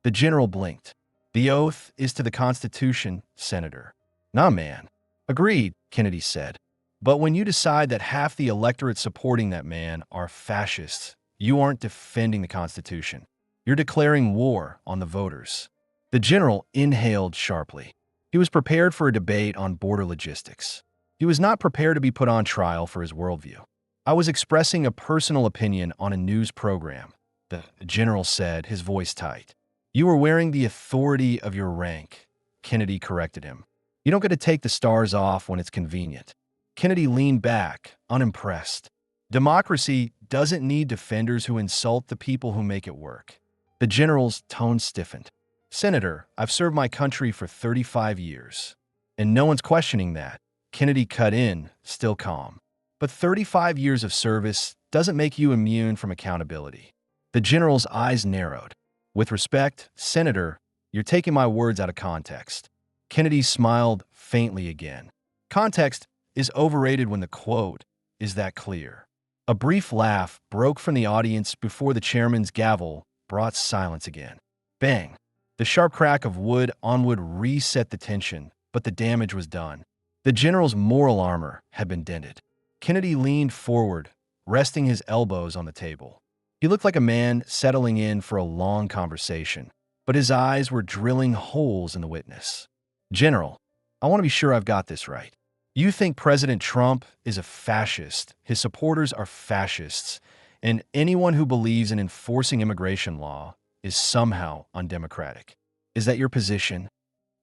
The general blinked. The oath is to the Constitution, Senator. Nah, man. Agreed, Kennedy said. But when you decide that half the electorate supporting that man are fascists, you aren't defending the Constitution. You're declaring war on the voters. The general inhaled sharply. He was prepared for a debate on border logistics. He was not prepared to be put on trial for his worldview. I was expressing a personal opinion on a news program, the general said, his voice tight. You were wearing the authority of your rank, Kennedy corrected him. You don't get to take the stars off when it's convenient. Kennedy leaned back, unimpressed. Democracy doesn't need defenders who insult the people who make it work. The general's tone stiffened. Senator, I've served my country for 35 years. And no one's questioning that. Kennedy cut in, still calm. But 35 years of service doesn't make you immune from accountability. The general's eyes narrowed. With respect, Senator, you're taking my words out of context. Kennedy smiled faintly again. Context is overrated when the quote is that clear. A brief laugh broke from the audience before the chairman's gavel brought silence again. Bang! The sharp crack of wood on wood reset the tension, but the damage was done. The general's moral armor had been dented. Kennedy leaned forward, resting his elbows on the table. He looked like a man settling in for a long conversation, but his eyes were drilling holes in the witness. General, I want to be sure I've got this right. You think President Trump is a fascist, his supporters are fascists, and anyone who believes in enforcing immigration law is somehow undemocratic. Is that your position?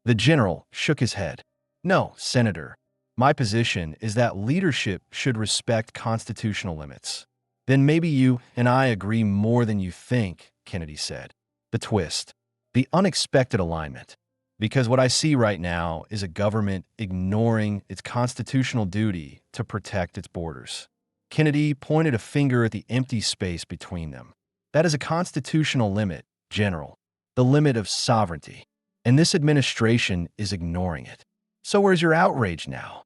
The general shook his head. No, Senator. My position is that leadership should respect constitutional limits. Then maybe you and I agree more than you think, Kennedy said. The twist. The unexpected alignment. Because what I see right now is a government ignoring its constitutional duty to protect its borders. Kennedy pointed a finger at the empty space between them. That is a constitutional limit, General. The limit of sovereignty. And this administration is ignoring it. So where's your outrage now?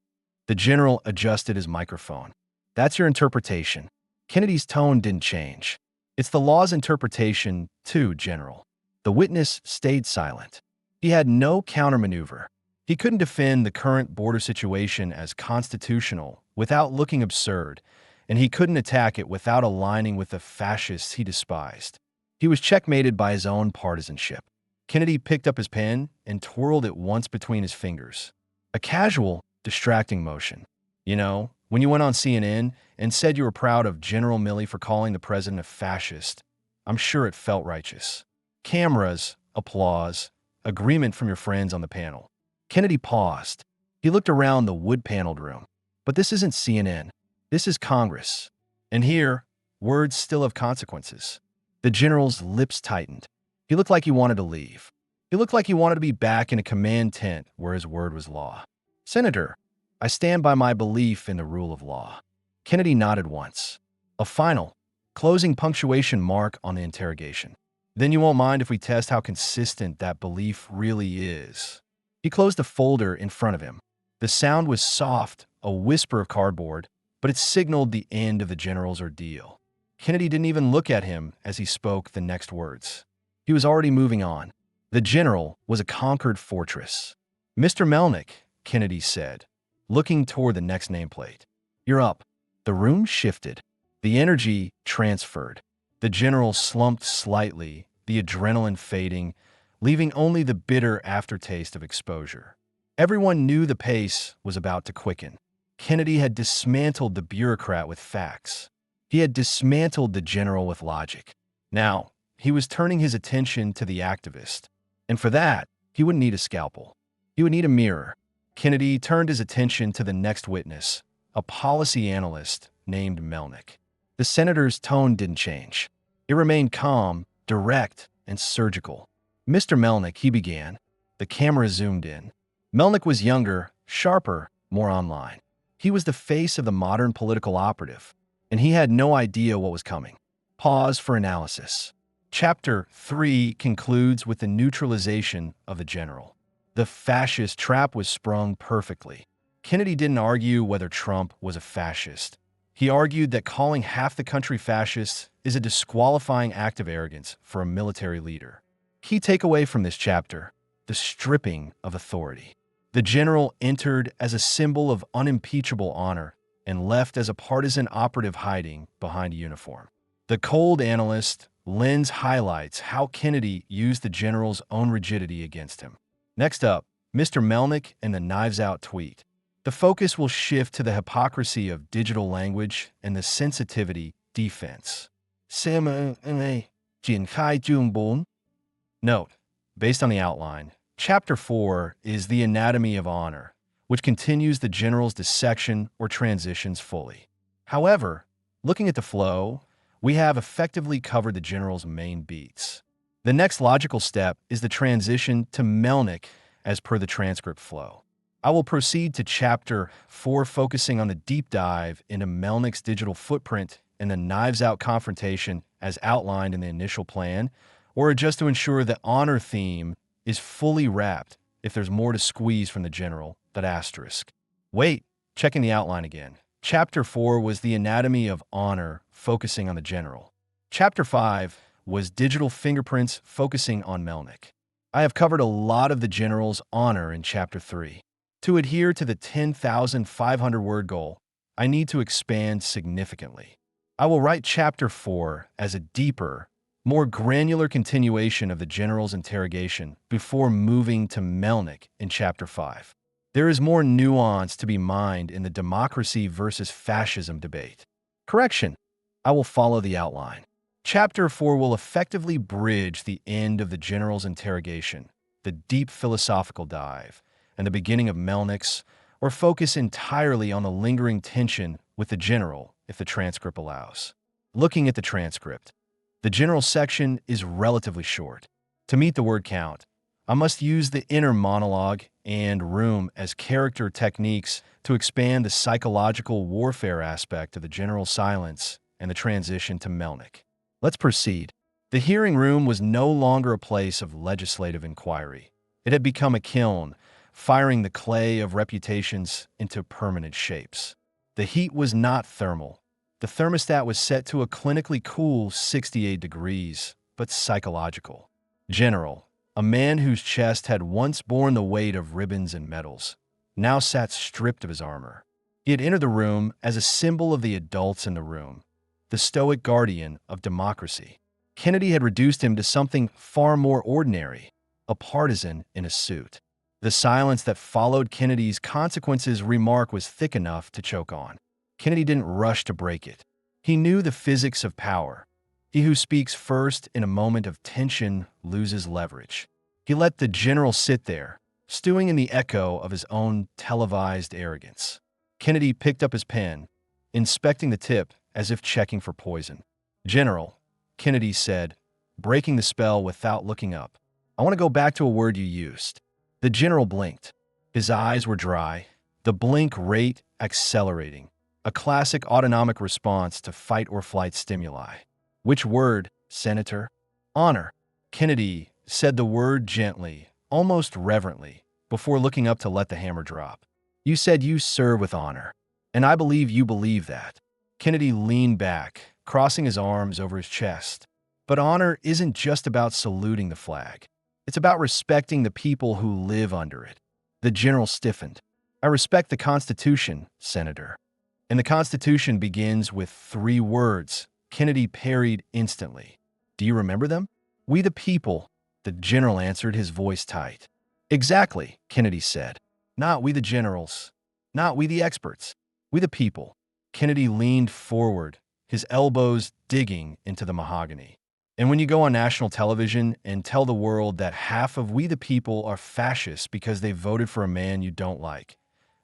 The general adjusted his microphone. That's your interpretation. Kennedy's tone didn't change. It's the law's interpretation, too, General. The witness stayed silent. He had no countermaneuver. He couldn't defend the current border situation as constitutional without looking absurd, and he couldn't attack it without aligning with the fascists he despised. He was checkmated by his own partisanship. Kennedy picked up his pen and twirled it once between his fingers. A casual, distracting motion. You know, when you went on CNN and said you were proud of General Milley for calling the president a fascist, I'm sure it felt righteous. Cameras, applause, agreement from your friends on the panel. Kennedy paused. He looked around the wood-paneled room. But this isn't CNN. This is Congress. And here, words still have consequences. The general's lips tightened. He looked like he wanted to leave. He looked like he wanted to be back in a command tent where his word was law. Senator, I stand by my belief in the rule of law. Kennedy nodded once. A final, closing punctuation mark on the interrogation. Then you won't mind if we test how consistent that belief really is. He closed a folder in front of him. The sound was soft, a whisper of cardboard, but it signaled the end of the general's ordeal. Kennedy didn't even look at him as he spoke the next words. He was already moving on. The general was a conquered fortress. Mr. Melnick, Kennedy said, looking toward the next nameplate. You're up. The room shifted. The energy transferred. The general slumped slightly, the adrenaline fading, leaving only the bitter aftertaste of exposure. Everyone knew the pace was about to quicken. Kennedy had dismantled the bureaucrat with facts. He had dismantled the general with logic. Now, he was turning his attention to the activist. And for that, he wouldn't need a scalpel. He would need a mirror. Kennedy turned his attention to the next witness, a policy analyst named Melnick. The senator's tone didn't change. It remained calm, direct, and surgical. Mr. Melnick, he began. The camera zoomed in. Melnick was younger, sharper, more online. He was the face of the modern political operative, and he had no idea what was coming. Pause for analysis. Chapter 3 concludes with the neutralization of the general. The fascist trap was sprung perfectly. Kennedy didn't argue whether Trump was a fascist. He argued that calling half the country fascists is a disqualifying act of arrogance for a military leader. Key takeaway from this chapter: the stripping of authority. The general entered as a symbol of unimpeachable honor and left as a partisan operative hiding behind a uniform. The cold analyst lens highlights how Kennedy used the general's own rigidity against him. Next up, Mr. Melnick and the knives-out tweet. The focus will shift to the hypocrisy of digital language and the sensitivity defense. Note, based on the outline, Chapter 4 is the anatomy of honor, which continues the general's dissection or transitions fully. However, looking at the flow, we have effectively covered the general's main beats. The next logical step is the transition to Melnick as per the transcript flow. I will proceed to Chapter 4, focusing on the deep dive into Melnick's digital footprint and the knives-out confrontation as outlined in the initial plan, or just to ensure the honor theme is fully wrapped if there's more to squeeze from the general, that asterisk. Wait, checking the outline again. Chapter 4 was the anatomy of honor, focusing on the general. Chapter 5 was digital fingerprints, focusing on Melnick. I have covered a lot of the general's honor in Chapter 3. To adhere to the 10,500 word goal, I need to expand significantly. I will write Chapter 4 as a deeper, more granular continuation of the general's interrogation before moving to Melnick in Chapter 5. There is more nuance to be mined in the democracy versus fascism debate. Correction, I will follow the outline. Chapter 4 will effectively bridge the end of the general's interrogation, the deep philosophical dive, and the beginning of Melnick's, or focus entirely on the lingering tension with the general if the transcript allows. Looking at the transcript, the general section is relatively short. To meet the word count, I must use the inner monologue and room as character techniques to expand the psychological warfare aspect of the general's silence and the transition to Melnick. Let's proceed. The hearing room was no longer a place of legislative inquiry. It had become a kiln, firing the clay of reputations into permanent shapes. The heat was not thermal. The thermostat was set to a clinically cool 68 degrees, but psychological. General, a man whose chest had once borne the weight of ribbons and medals, now sat stripped of his armor. He had entered the room as a symbol of the adults in the room, the stoic guardian of democracy. Kennedy had reduced him to something far more ordinary, a partisan in a suit. The silence that followed Kennedy's consequences remark was thick enough to choke on. Kennedy didn't rush to break it. He knew the physics of power. He who speaks first in a moment of tension loses leverage. He let the general sit there, stewing in the echo of his own televised arrogance. Kennedy picked up his pen, inspecting the tip as if checking for poison. "General," Kennedy said, breaking the spell without looking up, "I want to go back to a word you used." The general blinked. His eyes were dry, the blink rate accelerating, a classic autonomic response to fight-or-flight stimuli. "Which word, Senator?" "Honor." Kennedy said the word gently, almost reverently, before looking up to let the hammer drop. "You said you serve with honor, and I believe you believe that." Kennedy leaned back, crossing his arms over his chest. "But honor isn't just about saluting the flag. It's about respecting the people who live under it." The general stiffened. "I respect the Constitution, Senator." "And the Constitution begins with 3 words," Kennedy parried instantly. "Do you remember them?" "We the people," the general answered, his voice tight. "Exactly," Kennedy said. "Not we the generals. Not we the experts. We the people." Kennedy leaned forward, his elbows digging into the mahogany. "And when you go on national television and tell the world that half of we the people are fascists because they voted for a man you don't like,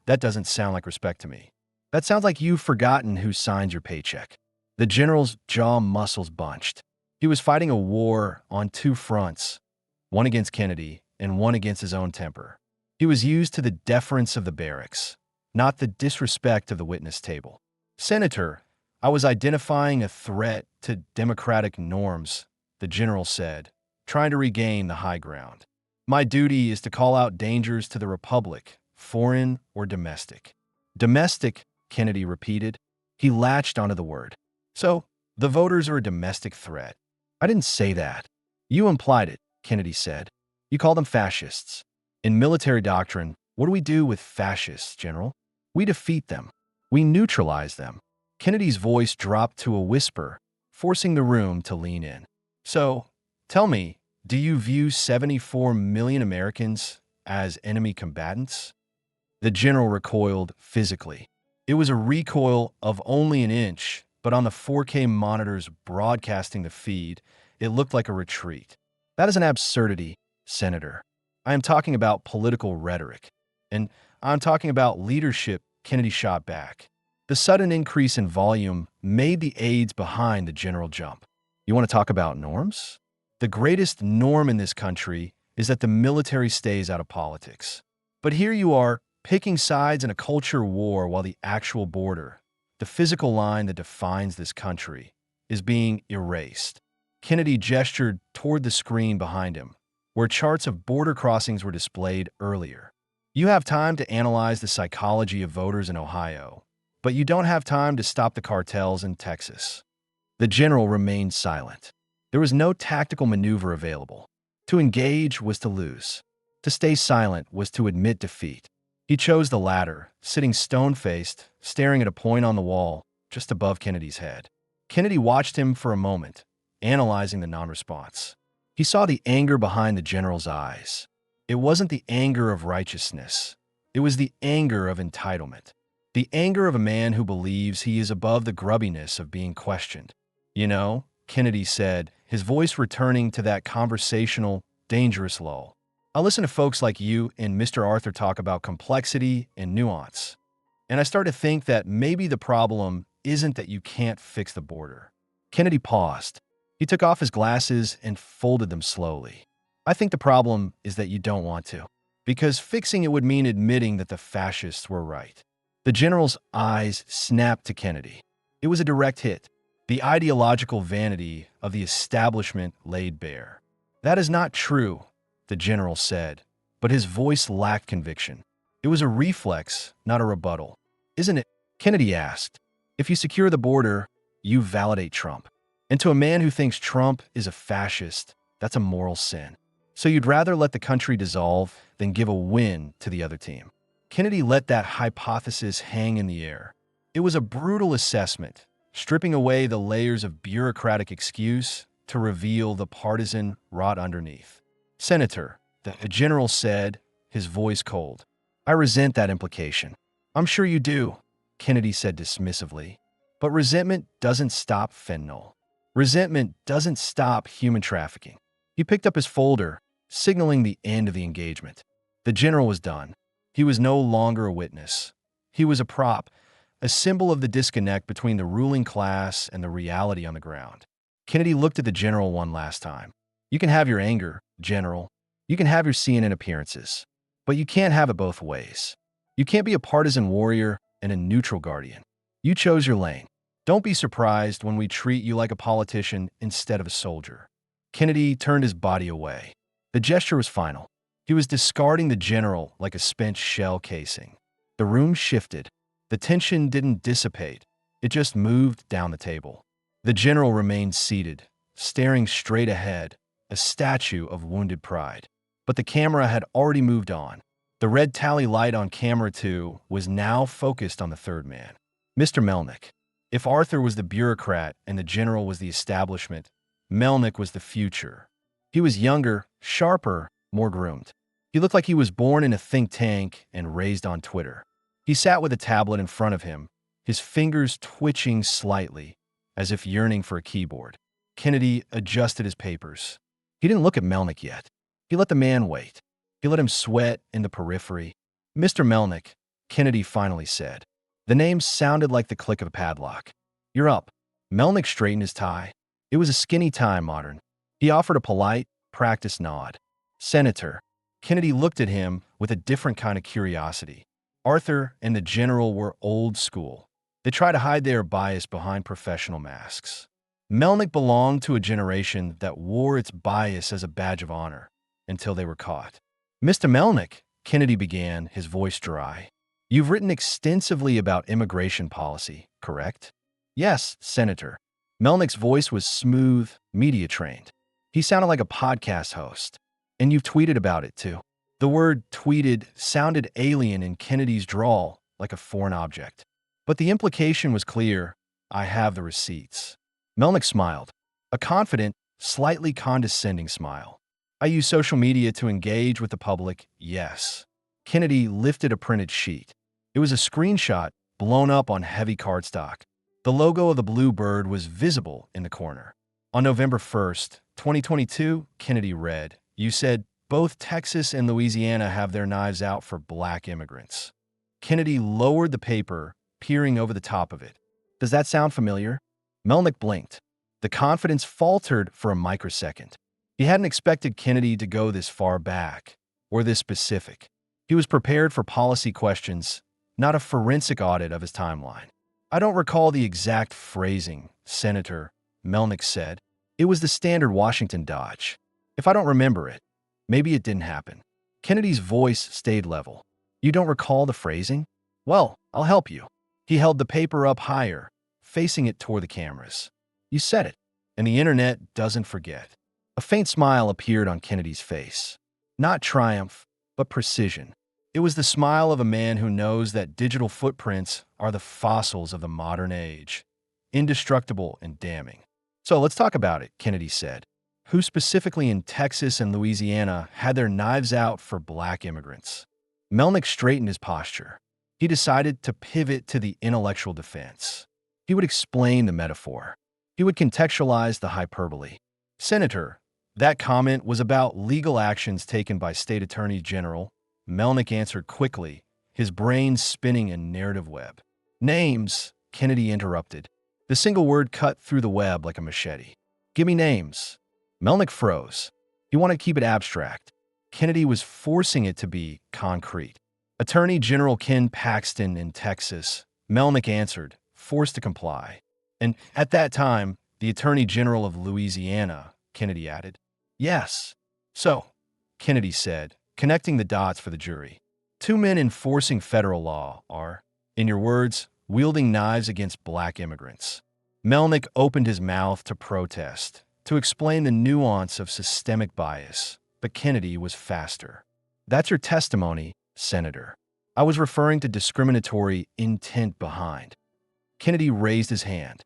that doesn't sound like respect to me. That sounds like you've forgotten who signs your paycheck." The general's jaw muscles bunched. He was fighting a war on 2 fronts, one against Kennedy and one against his own temper. He was used to the deference of the barracks, not the disrespect of the witness table. "Senator, I was identifying a threat to democratic norms," the general said, trying to regain the high ground. "My duty is to call out dangers to the Republic, foreign or domestic." "Domestic," Kennedy repeated. He latched onto the word. "So, the voters are a domestic threat." "I didn't say that." "You implied it," Kennedy said. "You call them fascists. In military doctrine, what do we do with fascists, General? We defeat them. We neutralize them." Kennedy's voice dropped to a whisper, forcing the room to lean in. "So, tell me, do you view 74 million Americans as enemy combatants?" The general recoiled physically. It was a recoil of only an inch, but on the 4K monitors broadcasting the feed, it looked like a retreat. "That is an absurdity, Senator. I am talking about political rhetoric. And I'm talking about leadership," Kennedy shot back. The sudden increase in volume made the aides behind the general jump. "You want to talk about norms?" The greatest norm in this country is that the military stays out of politics. But here you are, picking sides in a culture war while the actual border, the physical line that defines this country, is being erased. Kennedy gestured toward the screen behind him, where charts of border crossings were displayed earlier. You have time to analyze the psychology of voters in Ohio, but you don't have time to stop the cartels in Texas. The general remained silent. There was no tactical maneuver available. To engage was to lose. To stay silent was to admit defeat. He chose the latter, sitting stone-faced, staring at a point on the wall just above Kennedy's head. Kennedy watched him for a moment, analyzing the non-response. He saw the anger behind the general's eyes. It wasn't the anger of righteousness. It was the anger of entitlement. The anger of a man who believes he is above the grubbiness of being questioned. You know, Kennedy said, his voice returning to that conversational, dangerous lull. I listen to folks like you and Mr. Arthur talk about complexity and nuance. And I start to think that maybe the problem isn't that you can't fix the border. Kennedy paused. He took off his glasses and folded them slowly. I think the problem is that you don't want to, because fixing it would mean admitting that the fascists were right. The general's eyes snapped to Kennedy. It was a direct hit. The ideological vanity of the establishment laid bare. That is not true, the general said, but his voice lacked conviction. It was a reflex, not a rebuttal. Isn't it? Kennedy asked. If you secure the border, you validate Trump. And to a man who thinks Trump is a fascist, that's a moral sin. So you'd rather let the country dissolve than give a win to the other team. Kennedy let that hypothesis hang in the air. It was a brutal assessment, stripping away the layers of bureaucratic excuse to reveal the partisan rot underneath. Senator, the general said, his voice cold. I resent that implication. I'm sure you do, Kennedy said dismissively. But resentment doesn't stop fentanyl. Resentment doesn't stop human trafficking. He picked up his folder, signaling the end of the engagement. The general was done. He was no longer a witness. He was a prop, a symbol of the disconnect between the ruling class and the reality on the ground. Kennedy looked at the general one last time. You can have your anger, General. You can have your CNN appearances. But you can't have it both ways. You can't be a partisan warrior and a neutral guardian. You chose your lane. Don't be surprised when we treat you like a politician instead of a soldier. Kennedy turned his body away. The gesture was final. He was discarding the general like a spent shell casing. The room shifted. The tension didn't dissipate. It just moved down the table. The general remained seated, staring straight ahead, a statue of wounded pride. But the camera had already moved on. The red tally light on camera 2 was now focused on the third man. Mr. Melnick. If Arthur was the bureaucrat and the general was the establishment, Melnick was the future. He was younger, sharper, more groomed. He looked like he was born in a think tank and raised on Twitter. He sat with a tablet in front of him, his fingers twitching slightly, as if yearning for a keyboard. Kennedy adjusted his papers. He didn't look at Melnick yet. He let the man wait. He let him sweat in the periphery. Mr. Melnick, Kennedy finally said. The name sounded like the click of a padlock. You're up. Melnick straightened his tie. It was a skinny tie, modern. He offered a polite, practiced nod. Senator. Kennedy looked at him with a different kind of curiosity. Arthur and the general were old school. They tried to hide their bias behind professional masks. Melnick belonged to a generation that wore its bias as a badge of honor until they were caught. Mr. Melnick, Kennedy began, his voice dry. You've written extensively about immigration policy, correct? Yes, Senator. Melnick's voice was smooth, media-trained. He sounded like a podcast host. And you've tweeted about it, too. The word tweeted sounded alien in Kennedy's drawl, like a foreign object. But the implication was clear. I have the receipts. Melnick smiled. A confident, slightly condescending smile. I use social media to engage with the public, yes. Kennedy lifted a printed sheet. It was a screenshot blown up on heavy cardstock. The logo of the blue bird was visible in the corner. On November 1st, 2022, Kennedy read, You said, both Texas and Louisiana have their knives out for black immigrants. Kennedy lowered the paper, peering over the top of it. Does that sound familiar? Melnick blinked. The confidence faltered for a microsecond. He hadn't expected Kennedy to go this far back, or this specific. He was prepared for policy questions, not a forensic audit of his timeline. I don't recall the exact phrasing, Senator, Melnick said. It was the standard Washington dodge. If I don't remember it, maybe it didn't happen. Kennedy's voice stayed level. You don't recall the phrasing? Well, I'll help you. He held the paper up higher, facing it toward the cameras. You said it, and the internet doesn't forget. A faint smile appeared on Kennedy's face. Not triumph, but precision. It was the smile of a man who knows that digital footprints are the fossils of the modern age, indestructible and damning. So let's talk about it, Kennedy said. Who specifically in Texas and Louisiana had their knives out for black immigrants? Melnick straightened his posture. He decided to pivot to the intellectual defense. He would explain the metaphor. He would contextualize the hyperbole. Senator, that comment was about legal actions taken by State Attorney General. Melnick answered quickly, his brain spinning in narrative web. Names, Kennedy interrupted. The single word cut through the web like a machete. Give me names. Melnick froze. He wanted to keep it abstract. Kennedy was forcing it to be concrete. Attorney General Ken Paxton in Texas, Melnick answered, forced to comply. And at that time, the Attorney General of Louisiana, Kennedy added. Yes. So, Kennedy said, connecting the dots for the jury. Two men enforcing federal law are, in your words, wielding knives against black immigrants. Melnick opened his mouth to protest, to explain the nuance of systemic bias, but Kennedy was faster. That's your testimony, Senator. I was referring to discriminatory intent behind. Kennedy raised his hand.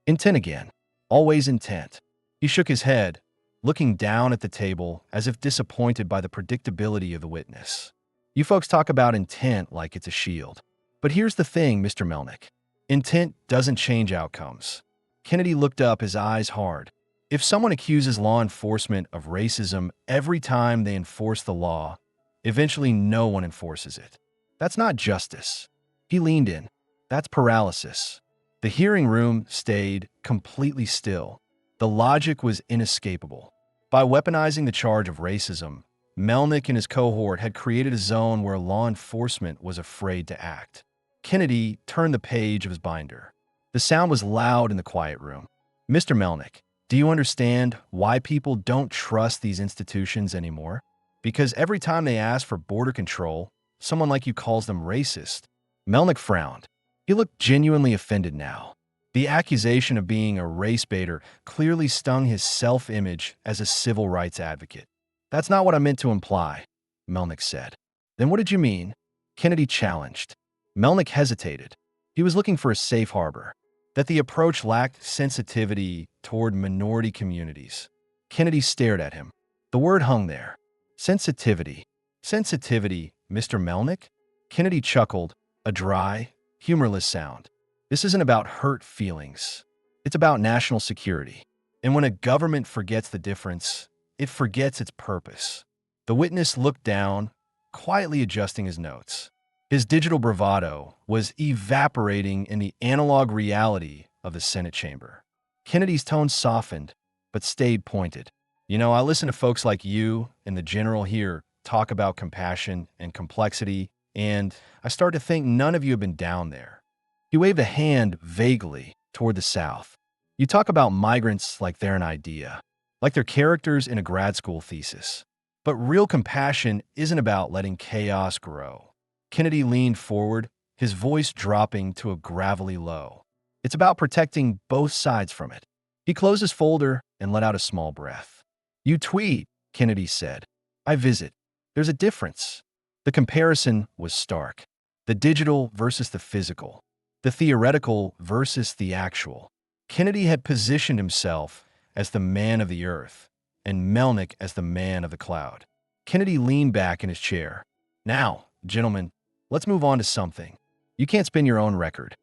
Intent again. Always intent. He shook his head, looking down at the table as if disappointed by the predictability of the witness. You folks talk about intent like it's a shield. But here's the thing, Mr. Melnick. Intent doesn't change outcomes. Kennedy looked up, his eyes hard. If someone accuses law enforcement of racism every time they enforce the law, eventually no one enforces it. That's not justice. He leaned in. That's paralysis. The hearing room stayed completely still. The logic was inescapable. By weaponizing the charge of racism, Melnick and his cohort had created a zone where law enforcement was afraid to act. Kennedy turned the page of his binder. The sound was loud in the quiet room. Mr. Melnick, do you understand why people don't trust these institutions anymore? Because every time they ask for border control, someone like you calls them racist. Melnick frowned. He looked genuinely offended now. The accusation of being a race baiter clearly stung his self-image as a civil rights advocate. That's not what I meant to imply, Melnick said. Then what did you mean? Kennedy challenged. Melnick hesitated. He was looking for a safe harbor. That the approach lacked sensitivity toward minority communities. Kennedy stared at him. The word hung there. Sensitivity. Sensitivity, Mr. Melnick? Kennedy chuckled, a dry, humorless sound. This isn't about hurt feelings. It's about national security. And when a government forgets the difference, it forgets its purpose. The witness looked down, quietly adjusting his notes. His digital bravado was evaporating in the analog reality of the Senate chamber. Kennedy's tone softened, but stayed pointed. You know, I listen to folks like you and the general here talk about compassion and complexity, and I start to think none of you have been down there. He waved a hand vaguely toward the south. You talk about migrants like they're an idea, like they're characters in a grad school thesis. But real compassion isn't about letting chaos grow. Kennedy leaned forward, his voice dropping to a gravelly low. It's about protecting both sides from it. He closed his folder and let out a small breath. You tweet, Kennedy said. I visit. There's a difference. The comparison was stark. The digital versus the physical. The theoretical versus the actual. Kennedy had positioned himself as the man of the earth, and Melnick as the man of the cloud. Kennedy leaned back in his chair. Now, gentlemen, let's move on to something. You can't spin your own record.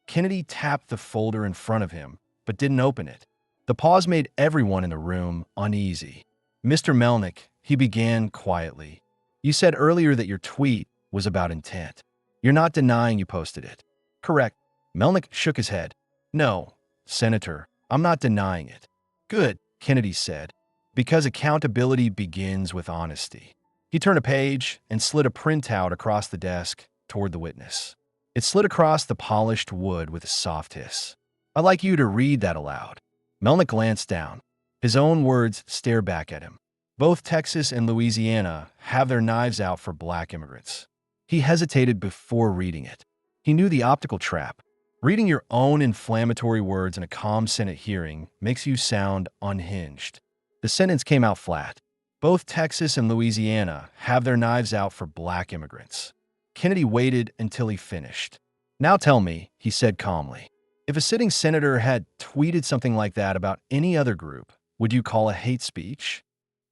Kennedy tapped the folder in front of him, but didn't open it. The pause made everyone in the room uneasy. Mr. Melnick, he began quietly. You said earlier that your tweet was about intent. You're not denying you posted it. Correct. Melnick shook his head. No, Senator, I'm not denying it. Good, Kennedy said. Because accountability begins with honesty. He turned a page and slid a printout across the desk toward the witness. It slid across the polished wood with a soft hiss. "I'd like you to read that aloud." Melnick glanced down. His own words stared back at him. "Both Texas and Louisiana have their knives out for black immigrants." He hesitated before reading it. He knew the optical trap. Reading your own inflammatory words in a calm Senate hearing makes you sound unhinged. The sentence came out flat. "Both Texas and Louisiana have their knives out for black immigrants." Kennedy waited until he finished. "Now tell me," he said calmly, "if a sitting senator had tweeted something like that about any other group, would you call it hate speech?"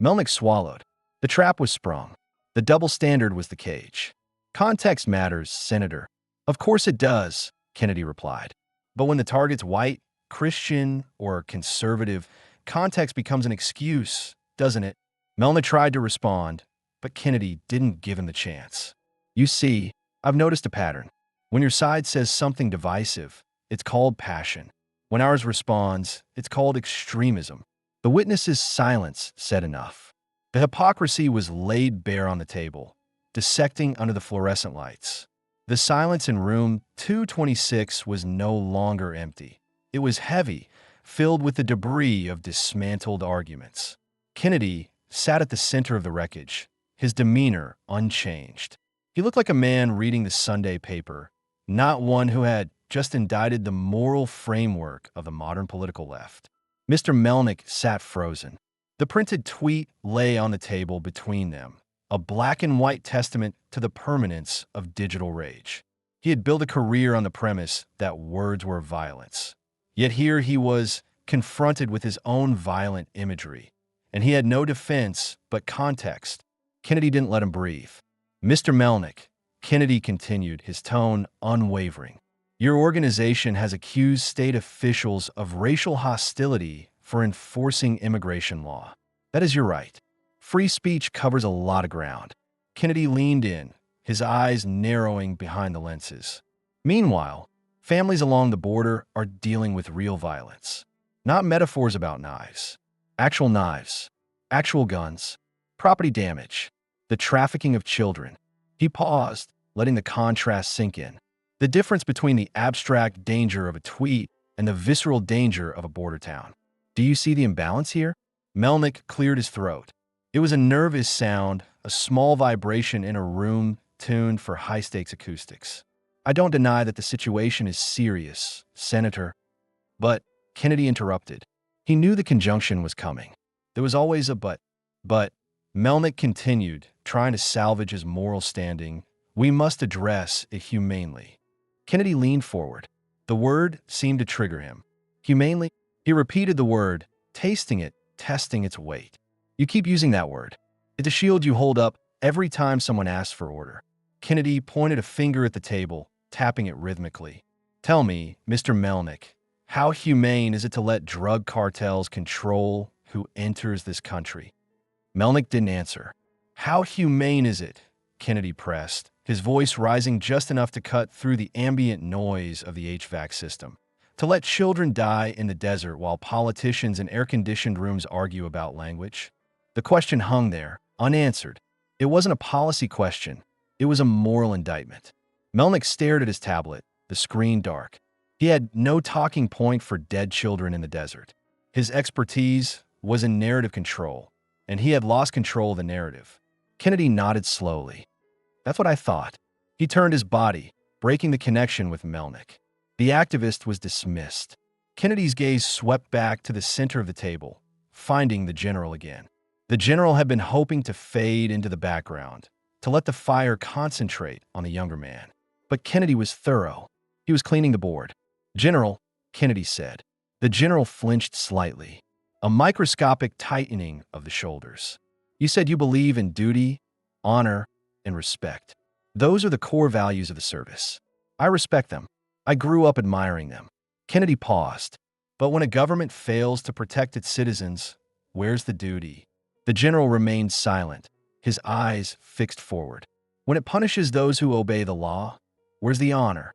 Melnick swallowed. The trap was sprung. The double standard was the cage. "Context matters, Senator." "Of course it does," Kennedy replied. "But when the target's white, Christian, or conservative, context becomes an excuse, doesn't it?" Melnick tried to respond, but Kennedy didn't give him the chance. "You see, I've noticed a pattern. When your side says something divisive, it's called passion. When ours responds, it's called extremism." The witness's silence said enough. The hypocrisy was laid bare on the table, dissecting under the fluorescent lights. The silence in room 226 was no longer empty. It was heavy, filled with the debris of dismantled arguments. Kennedy sat at the center of the wreckage, his demeanor unchanged. He looked like a man reading the Sunday paper, not one who had just indicted the moral framework of the modern political left. Mr. Melnick sat frozen. The printed tweet lay on the table between them, a black and white testament to the permanence of digital rage. He had built a career on the premise that words were violence. Yet here he was confronted with his own violent imagery, and he had no defense but context. Kennedy didn't let him breathe. "Mr. Melnick," Kennedy continued, his tone unwavering, "your organization has accused state officials of racial hostility for enforcing immigration law. That is your right. Free speech covers a lot of ground." Kennedy leaned in, his eyes narrowing behind the lenses. "Meanwhile, families along the border are dealing with real violence. Not metaphors about knives. Knives, actual guns, property damage, the trafficking of children." He paused, letting the contrast sink in. The difference between the abstract danger of a tweet and the visceral danger of a border town. "Do you see the imbalance here?" Melnick cleared his throat. It was a nervous sound, a small vibration in a room tuned for high-stakes acoustics. "I don't deny that the situation is serious, Senator." "But," Kennedy interrupted. He knew the conjunction was coming. There was always a but. "But," Melnick continued, trying to salvage his moral standing, "we must address it humanely." Kennedy leaned forward. The word seemed to trigger him. "Humanely?" He repeated the word, tasting it, testing its weight. "You keep using that word. It's a shield you hold up every time someone asks for order." Kennedy pointed a finger at the table, tapping it rhythmically. "Tell me, Mr. Melnick, how humane is it to let drug cartels control who enters this country?" Melnick didn't answer. "How humane is it?" Kennedy pressed, his voice rising just enough to cut through the ambient noise of the HVAC system. "To let children die in the desert while politicians in air-conditioned rooms argue about language?" The question hung there, unanswered. It wasn't a policy question. It was a moral indictment. Melnick stared at his tablet, the screen dark. He had no talking point for dead children in the desert. His expertise was in narrative control, and he had lost control of the narrative. Kennedy nodded slowly. "That's what I thought." He turned his body, breaking the connection with Melnick. The activist was dismissed. Kennedy's gaze swept back to the center of the table, finding the general again. The general had been hoping to fade into the background, to let the fire concentrate on the younger man. But Kennedy was thorough. He was cleaning the board. "General," Kennedy said. The general flinched slightly, a microscopic tightening of the shoulders. "You said you believe in duty, honor, and respect. Those are the core values of the service. I respect them. I grew up admiring them." Kennedy paused. "But when a government fails to protect its citizens, where's the duty?" The general remained silent, his eyes fixed forward. "When it punishes those who obey the law, where's the honor?"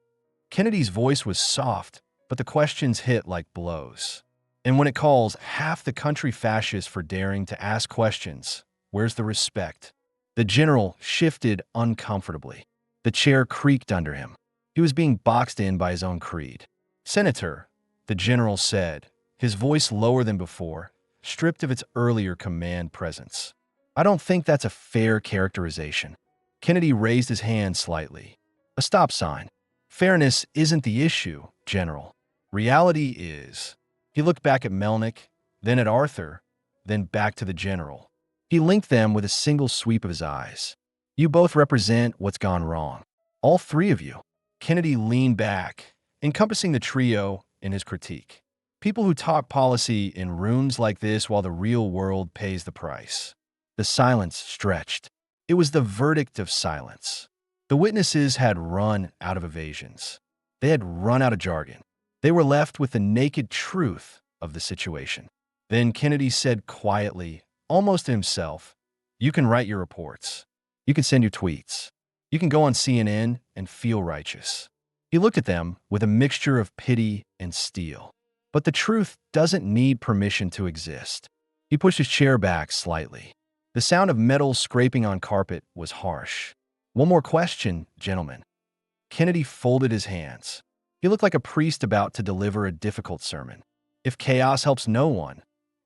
Kennedy's voice was soft, but the questions hit like blows. And when it calls half the country fascists for daring to ask questions, where's the respect? The general shifted uncomfortably. The chair creaked under him. He was being boxed in by his own creed. Senator, the general said, his voice lower than before, stripped of its earlier command presence. I don't think that's a fair characterization. Kennedy raised his hand slightly. A stop sign. Fairness isn't the issue, General. Reality is. He looked back at Melnick, then at Arthur, then back to the general. He linked them with a single sweep of his eyes. You both represent what's gone wrong. All three of you. Kennedy leaned back, encompassing the trio in his critique. People who talk policy in rooms like this while the real world pays the price. The silence stretched. It was the verdict of silence. The witnesses had run out of evasions. They had run out of jargon. They were left with the naked truth of the situation. Then Kennedy said quietly, almost to himself, "You can write your reports. You can send your tweets. You can go on CNN and feel righteous." He looked at them with a mixture of pity and steel. But the truth doesn't need permission to exist. He pushed his chair back slightly. The sound of metal scraping on carpet was harsh. One more question, gentlemen. Kennedy folded his hands. He looked like a priest about to deliver a difficult sermon. If chaos helps no one,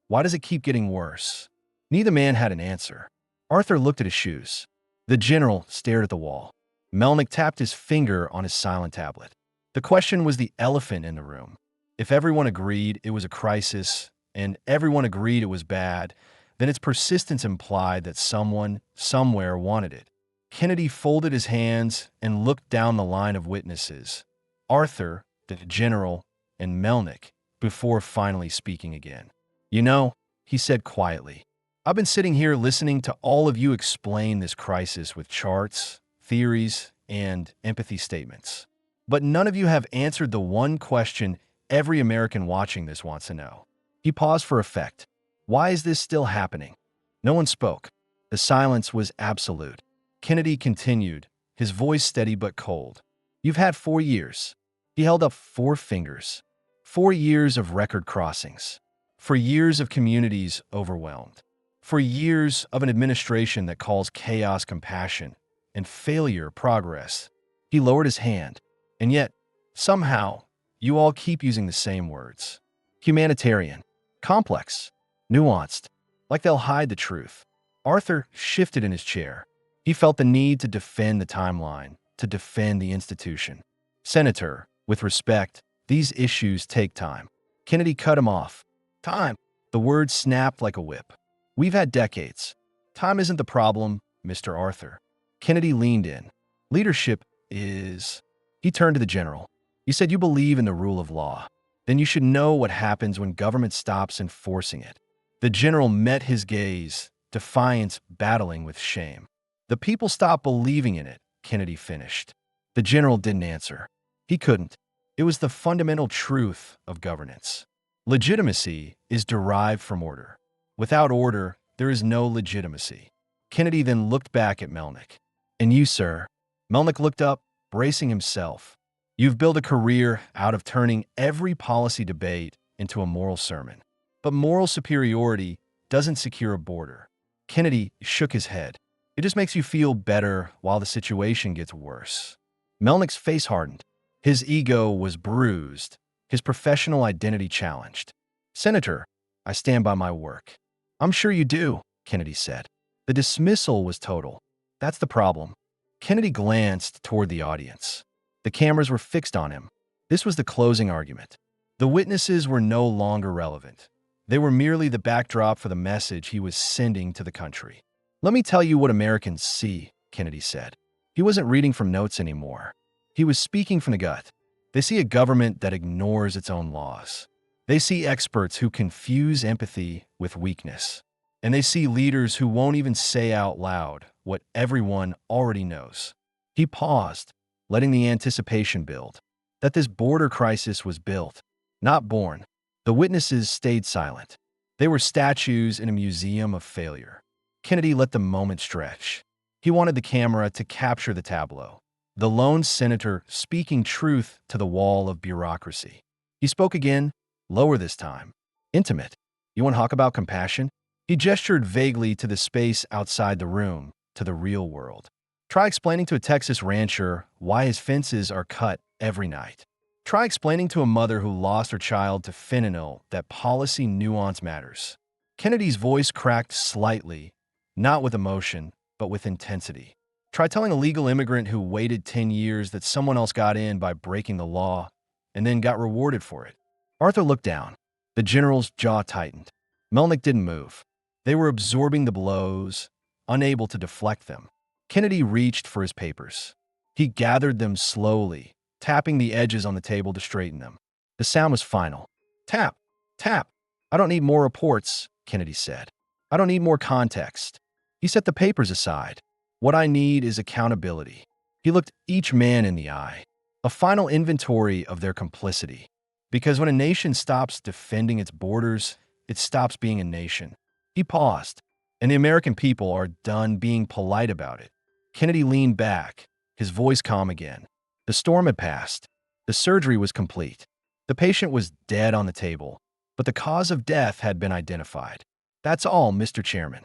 why does it keep getting worse? Neither man had an answer. Arthur looked at his shoes. The general stared at the wall. Melnick tapped his finger on his silent tablet. The question was the elephant in the room. If everyone agreed it was a crisis, and everyone agreed it was bad, then its persistence implied that someone, somewhere wanted it. Kennedy folded his hands and looked down the line of witnesses. Arthur, the general, and Melnick, before finally speaking again. You know, he said quietly, I've been sitting here listening to all of you explain this crisis with charts, theories, and empathy statements. But none of you have answered the one question every American watching this wants to know. He paused for effect. Why is this still happening? No one spoke. The silence was absolute. Kennedy continued, his voice steady but cold. You've had 4 years. He held up 4 fingers. 4 years of record crossings. For years of communities overwhelmed. For years of an administration that calls chaos compassion and failure progress. He lowered his hand. And yet, somehow, you all keep using the same words. Humanitarian. Complex. Nuanced. Like they'll hide the truth. Arthur shifted in his chair. He felt the need to defend the timeline, to defend the institution. Senator, with respect, these issues take time. Kennedy cut him off. Time. The word snapped like a whip. We've had decades. Time isn't the problem, Mr. Arthur. Kennedy leaned in. Leadership is... He turned to the general. You said you believe in the rule of law. Then you should know what happens when government stops enforcing it. The general met his gaze, defiance battling with shame. The people stopped believing in it, Kennedy finished. The general didn't answer. He couldn't. It was the fundamental truth of governance. Legitimacy is derived from order. Without order, there is no legitimacy. Kennedy then looked back at Melnick. And you, sir? Melnick looked up, bracing himself. You've built a career out of turning every policy debate into a moral sermon. But moral superiority doesn't secure a border. Kennedy shook his head. It just makes you feel better while the situation gets worse. Melnick's face hardened. His ego was bruised, his professional identity challenged. Senator, I stand by my work. I'm sure you do, Kennedy said. The dismissal was total. That's the problem. Kennedy glanced toward the audience. The cameras were fixed on him. This was the closing argument. The witnesses were no longer relevant. They were merely the backdrop for the message he was sending to the country. Let me tell you what Americans see, Kennedy said. He wasn't reading from notes anymore. He was speaking from the gut. They see a government that ignores its own laws. They see experts who confuse empathy with weakness. And they see leaders who won't even say out loud what everyone already knows. He paused, letting the anticipation build. That this border crisis was built, not born. The witnesses stayed silent. They were statues in a museum of failure. Kennedy let the moment stretch. He wanted the camera to capture the tableau. The lone senator speaking truth to the wall of bureaucracy. He spoke again, lower this time. Intimate. You want to talk about compassion? He gestured vaguely to the space outside the room, to the real world. Try explaining to a Texas rancher why his fences are cut every night. Try explaining to a mother who lost her child to fentanyl that policy nuance matters. Kennedy's voice cracked slightly, not with emotion, but with intensity. Try telling a legal immigrant who waited 10 years that someone else got in by breaking the law and then got rewarded for it. Arthur looked down. The general's jaw tightened. Melnick didn't move. They were absorbing the blows, unable to deflect them. Kennedy reached for his papers. He gathered them slowly, tapping the edges on the table to straighten them. The sound was final. Tap, tap. I don't need more reports, Kennedy said. I don't need more context. He set the papers aside. What I need is accountability. He looked each man in the eye. A final inventory of their complicity. Because when a nation stops defending its borders, it stops being a nation. He paused, and the American people are done being polite about it. Kennedy leaned back, his voice calm again. The storm had passed. The surgery was complete. The patient was dead on the table, but the cause of death had been identified. That's all, Mr. Chairman.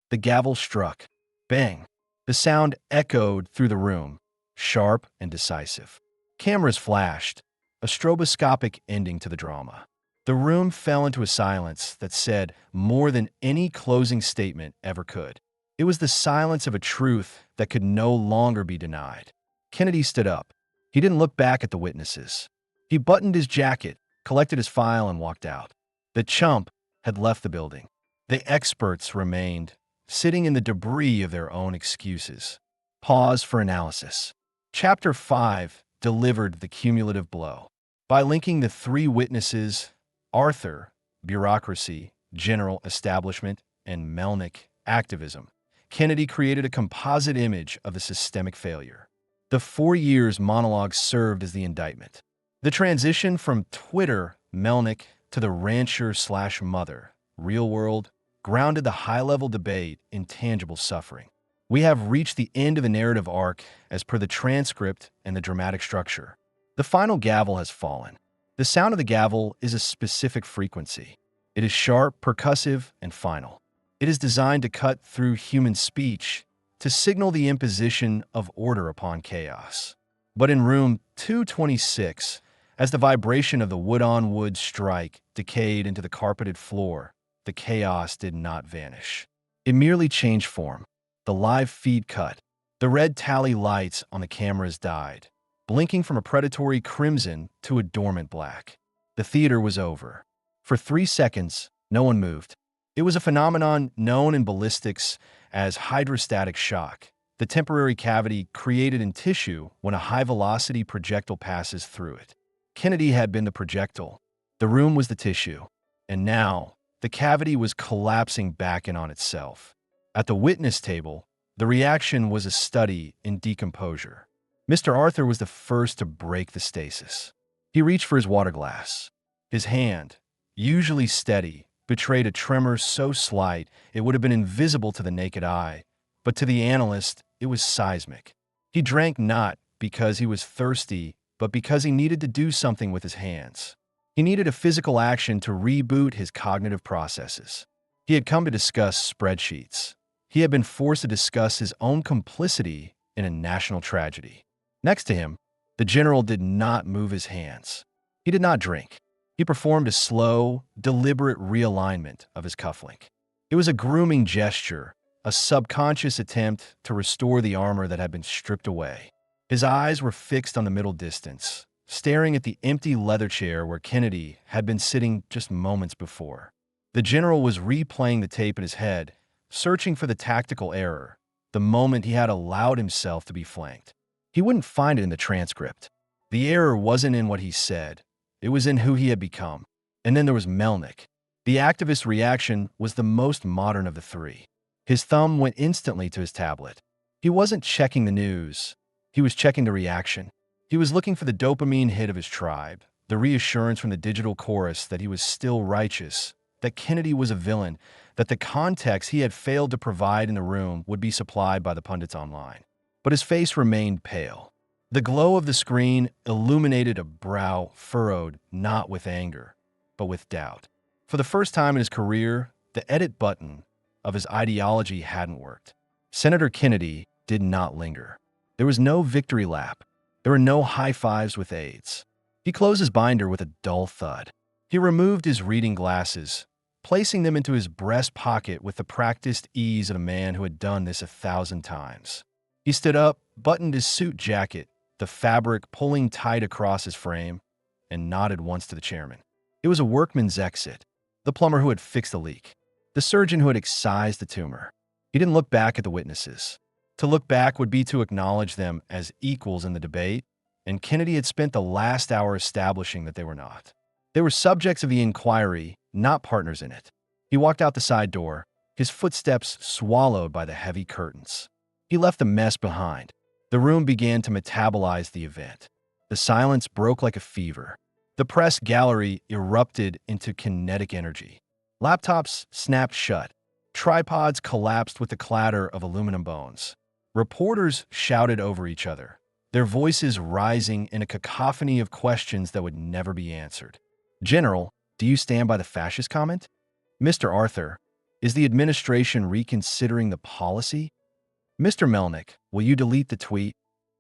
The gavel struck. Bang. The sound echoed through the room, sharp and decisive. Cameras flashed, a stroboscopic ending to the drama. The room fell into a silence that said more than any closing statement ever could. It was the silence of a truth that could no longer be denied. Kennedy stood up. He didn't look back at the witnesses. He buttoned his jacket, collected his file, and walked out. The chump had left the building. The experts remained, sitting in the debris of their own excuses. Pause for analysis. Chapter 5 delivered the cumulative blow. By linking the three witnesses, Arthur, bureaucracy, general establishment, and Melnick, activism, Kennedy created a composite image of the systemic failure. The 4 years monologue served as the indictment. The transition from Twitter, Melnick, to the rancher/mother, real world, grounded the high-level debate in tangible suffering. We have reached the end of the narrative arc as per the transcript and the dramatic structure. The final gavel has fallen. The sound of the gavel is a specific frequency. It is sharp, percussive, and final. It is designed to cut through human speech, to signal the imposition of order upon chaos. But in room 226, as the vibration of the wood-on-wood strike decayed into the carpeted floor, the chaos did not vanish. It merely changed form. The live feed cut. The red tally lights on the cameras died, blinking from a predatory crimson to a dormant black. The theater was over. For 3 seconds, no one moved. It was a phenomenon known in ballistics as hydrostatic shock, the temporary cavity created in tissue when a high-velocity projectile passes through it. Kennedy had been the projectile. The room was the tissue. And now, the cavity was collapsing back in on itself. At the witness table, the reaction was a study in decomposure. Mr. Arthur was the first to break the stasis. He reached for his water glass. His hand, usually steady, betrayed a tremor so slight it would have been invisible to the naked eye, but to the analyst, it was seismic. He drank not because he was thirsty, but because he needed to do something with his hands. He needed a physical action to reboot his cognitive processes. He had come to discuss spreadsheets. He had been forced to discuss his own complicity in a national tragedy. Next to him, the general did not move his hands. He did not drink. He performed a slow, deliberate realignment of his cufflink. It was a grooming gesture, a subconscious attempt to restore the armor that had been stripped away. His eyes were fixed on the middle distance, staring at the empty leather chair where Kennedy had been sitting just moments before. The general was replaying the tape in his head, searching for the tactical error, the moment he had allowed himself to be flanked. He wouldn't find it in the transcript. The error wasn't in what he said. It was in who he had become. And then there was Melnick. The activist reaction was the most modern of the three. His thumb went instantly to his tablet. He wasn't checking the news. He was checking the reaction. He was looking for the dopamine hit of his tribe, the reassurance from the digital chorus that he was still righteous, that Kennedy was a villain, that the context he had failed to provide in the room would be supplied by the pundits online. But his face remained pale. The glow of the screen illuminated a brow furrowed not with anger, but with doubt. For the first time in his career, the edit button of his ideology hadn't worked. Senator Kennedy did not linger. There was no victory lap. There were no high fives with aides. He closed his binder with a dull thud. He removed his reading glasses, placing them into his breast pocket with the practiced ease of a man who had done this 1,000 times. He stood up, buttoned his suit jacket, the fabric pulling tight across his frame, and nodded once to the chairman. It was a workman's exit, the plumber who had fixed the leak, the surgeon who had excised the tumor. He didn't look back at the witnesses. To look back would be to acknowledge them as equals in the debate, and Kennedy had spent the last hour establishing that they were not. They were subjects of the inquiry, not partners in it. He walked out the side door, his footsteps swallowed by the heavy curtains. He left the mess behind. The room began to metabolize the event. The silence broke like a fever. The press gallery erupted into kinetic energy. Laptops snapped shut. Tripods collapsed with the clatter of aluminum bones. Reporters shouted over each other, their voices rising in a cacophony of questions that would never be answered. General, do you stand by the fascist comment? Mr. Arthur, is the administration reconsidering the policy? Mr. Melnick, will you delete the tweet?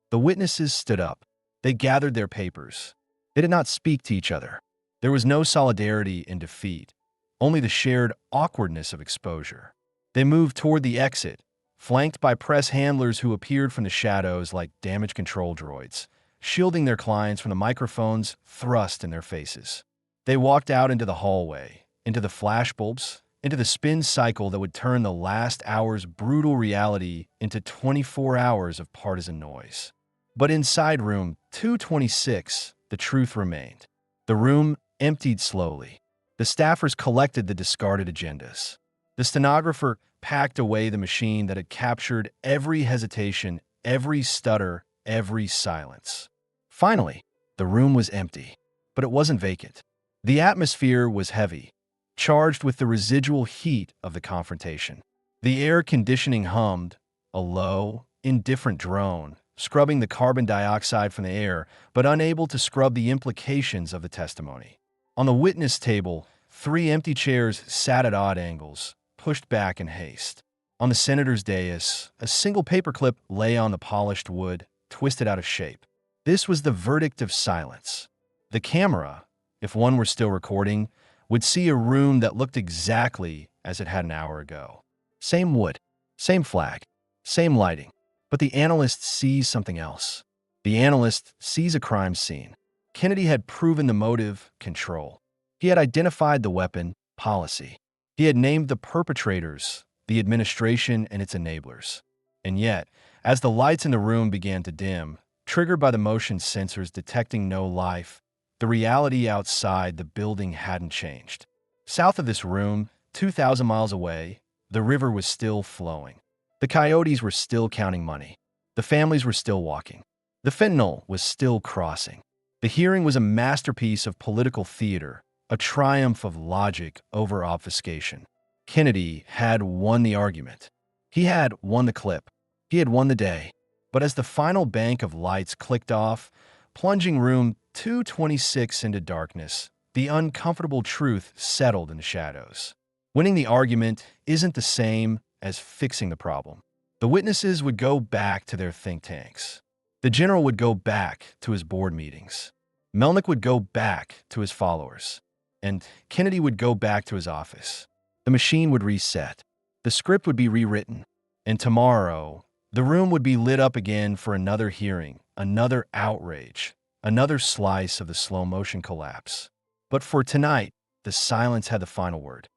The witnesses stood up. They gathered their papers. They did not speak to each other. There was no solidarity in defeat, only the shared awkwardness of exposure. They moved toward the exit, flanked by press handlers who appeared from the shadows like damage control droids, shielding their clients from the microphones thrust in their faces. They walked out into the hallway, into the flashbulbs, into the spin cycle that would turn the last hour's brutal reality into 24 hours of partisan noise. But inside room 226, the truth remained. The room emptied slowly. The staffers collected the discarded agendas. The stenographer packed away the machine that had captured every hesitation, every stutter, every silence. Finally, the room was empty, but it wasn't vacant. The atmosphere was heavy, charged with the residual heat of the confrontation. The air conditioning hummed, a low, indifferent drone, scrubbing the carbon dioxide from the air, but unable to scrub the implications of the testimony. On the witness table, 3 empty chairs sat at odd angles, pushed back in haste. On the senator's dais, a single paperclip lay on the polished wood, twisted out of shape. This was the verdict of silence. The camera, if one were still recording, would see a room that looked exactly as it had an hour ago. Same wood, same flag, same lighting. But the analyst sees something else. The analyst sees a crime scene. Kennedy had proven the motive, control. He had identified the weapon, policy. He had named the perpetrators, the administration and its enablers. And yet, as the lights in the room began to dim, triggered by the motion sensors detecting no life, the reality outside the building hadn't changed. South of this room, 2,000 miles away, the river was still flowing. The coyotes were still counting money. The families were still walking. The fentanyl was still crossing. The hearing was a masterpiece of political theater, a triumph of logic over obfuscation. Kennedy had won the argument. He had won the clip. He had won the day. But as the final bank of lights clicked off, plunging room 226 into darkness, the uncomfortable truth settled in the shadows. Winning the argument isn't the same as fixing the problem. The witnesses would go back to their think tanks. The general would go back to his board meetings. Melnick would go back to his followers. And Kennedy would go back to his office. The machine would reset. The script would be rewritten. And tomorrow, the room would be lit up again for another hearing, another outrage, another slice of the slow-motion collapse. But for tonight, the silence had the final word.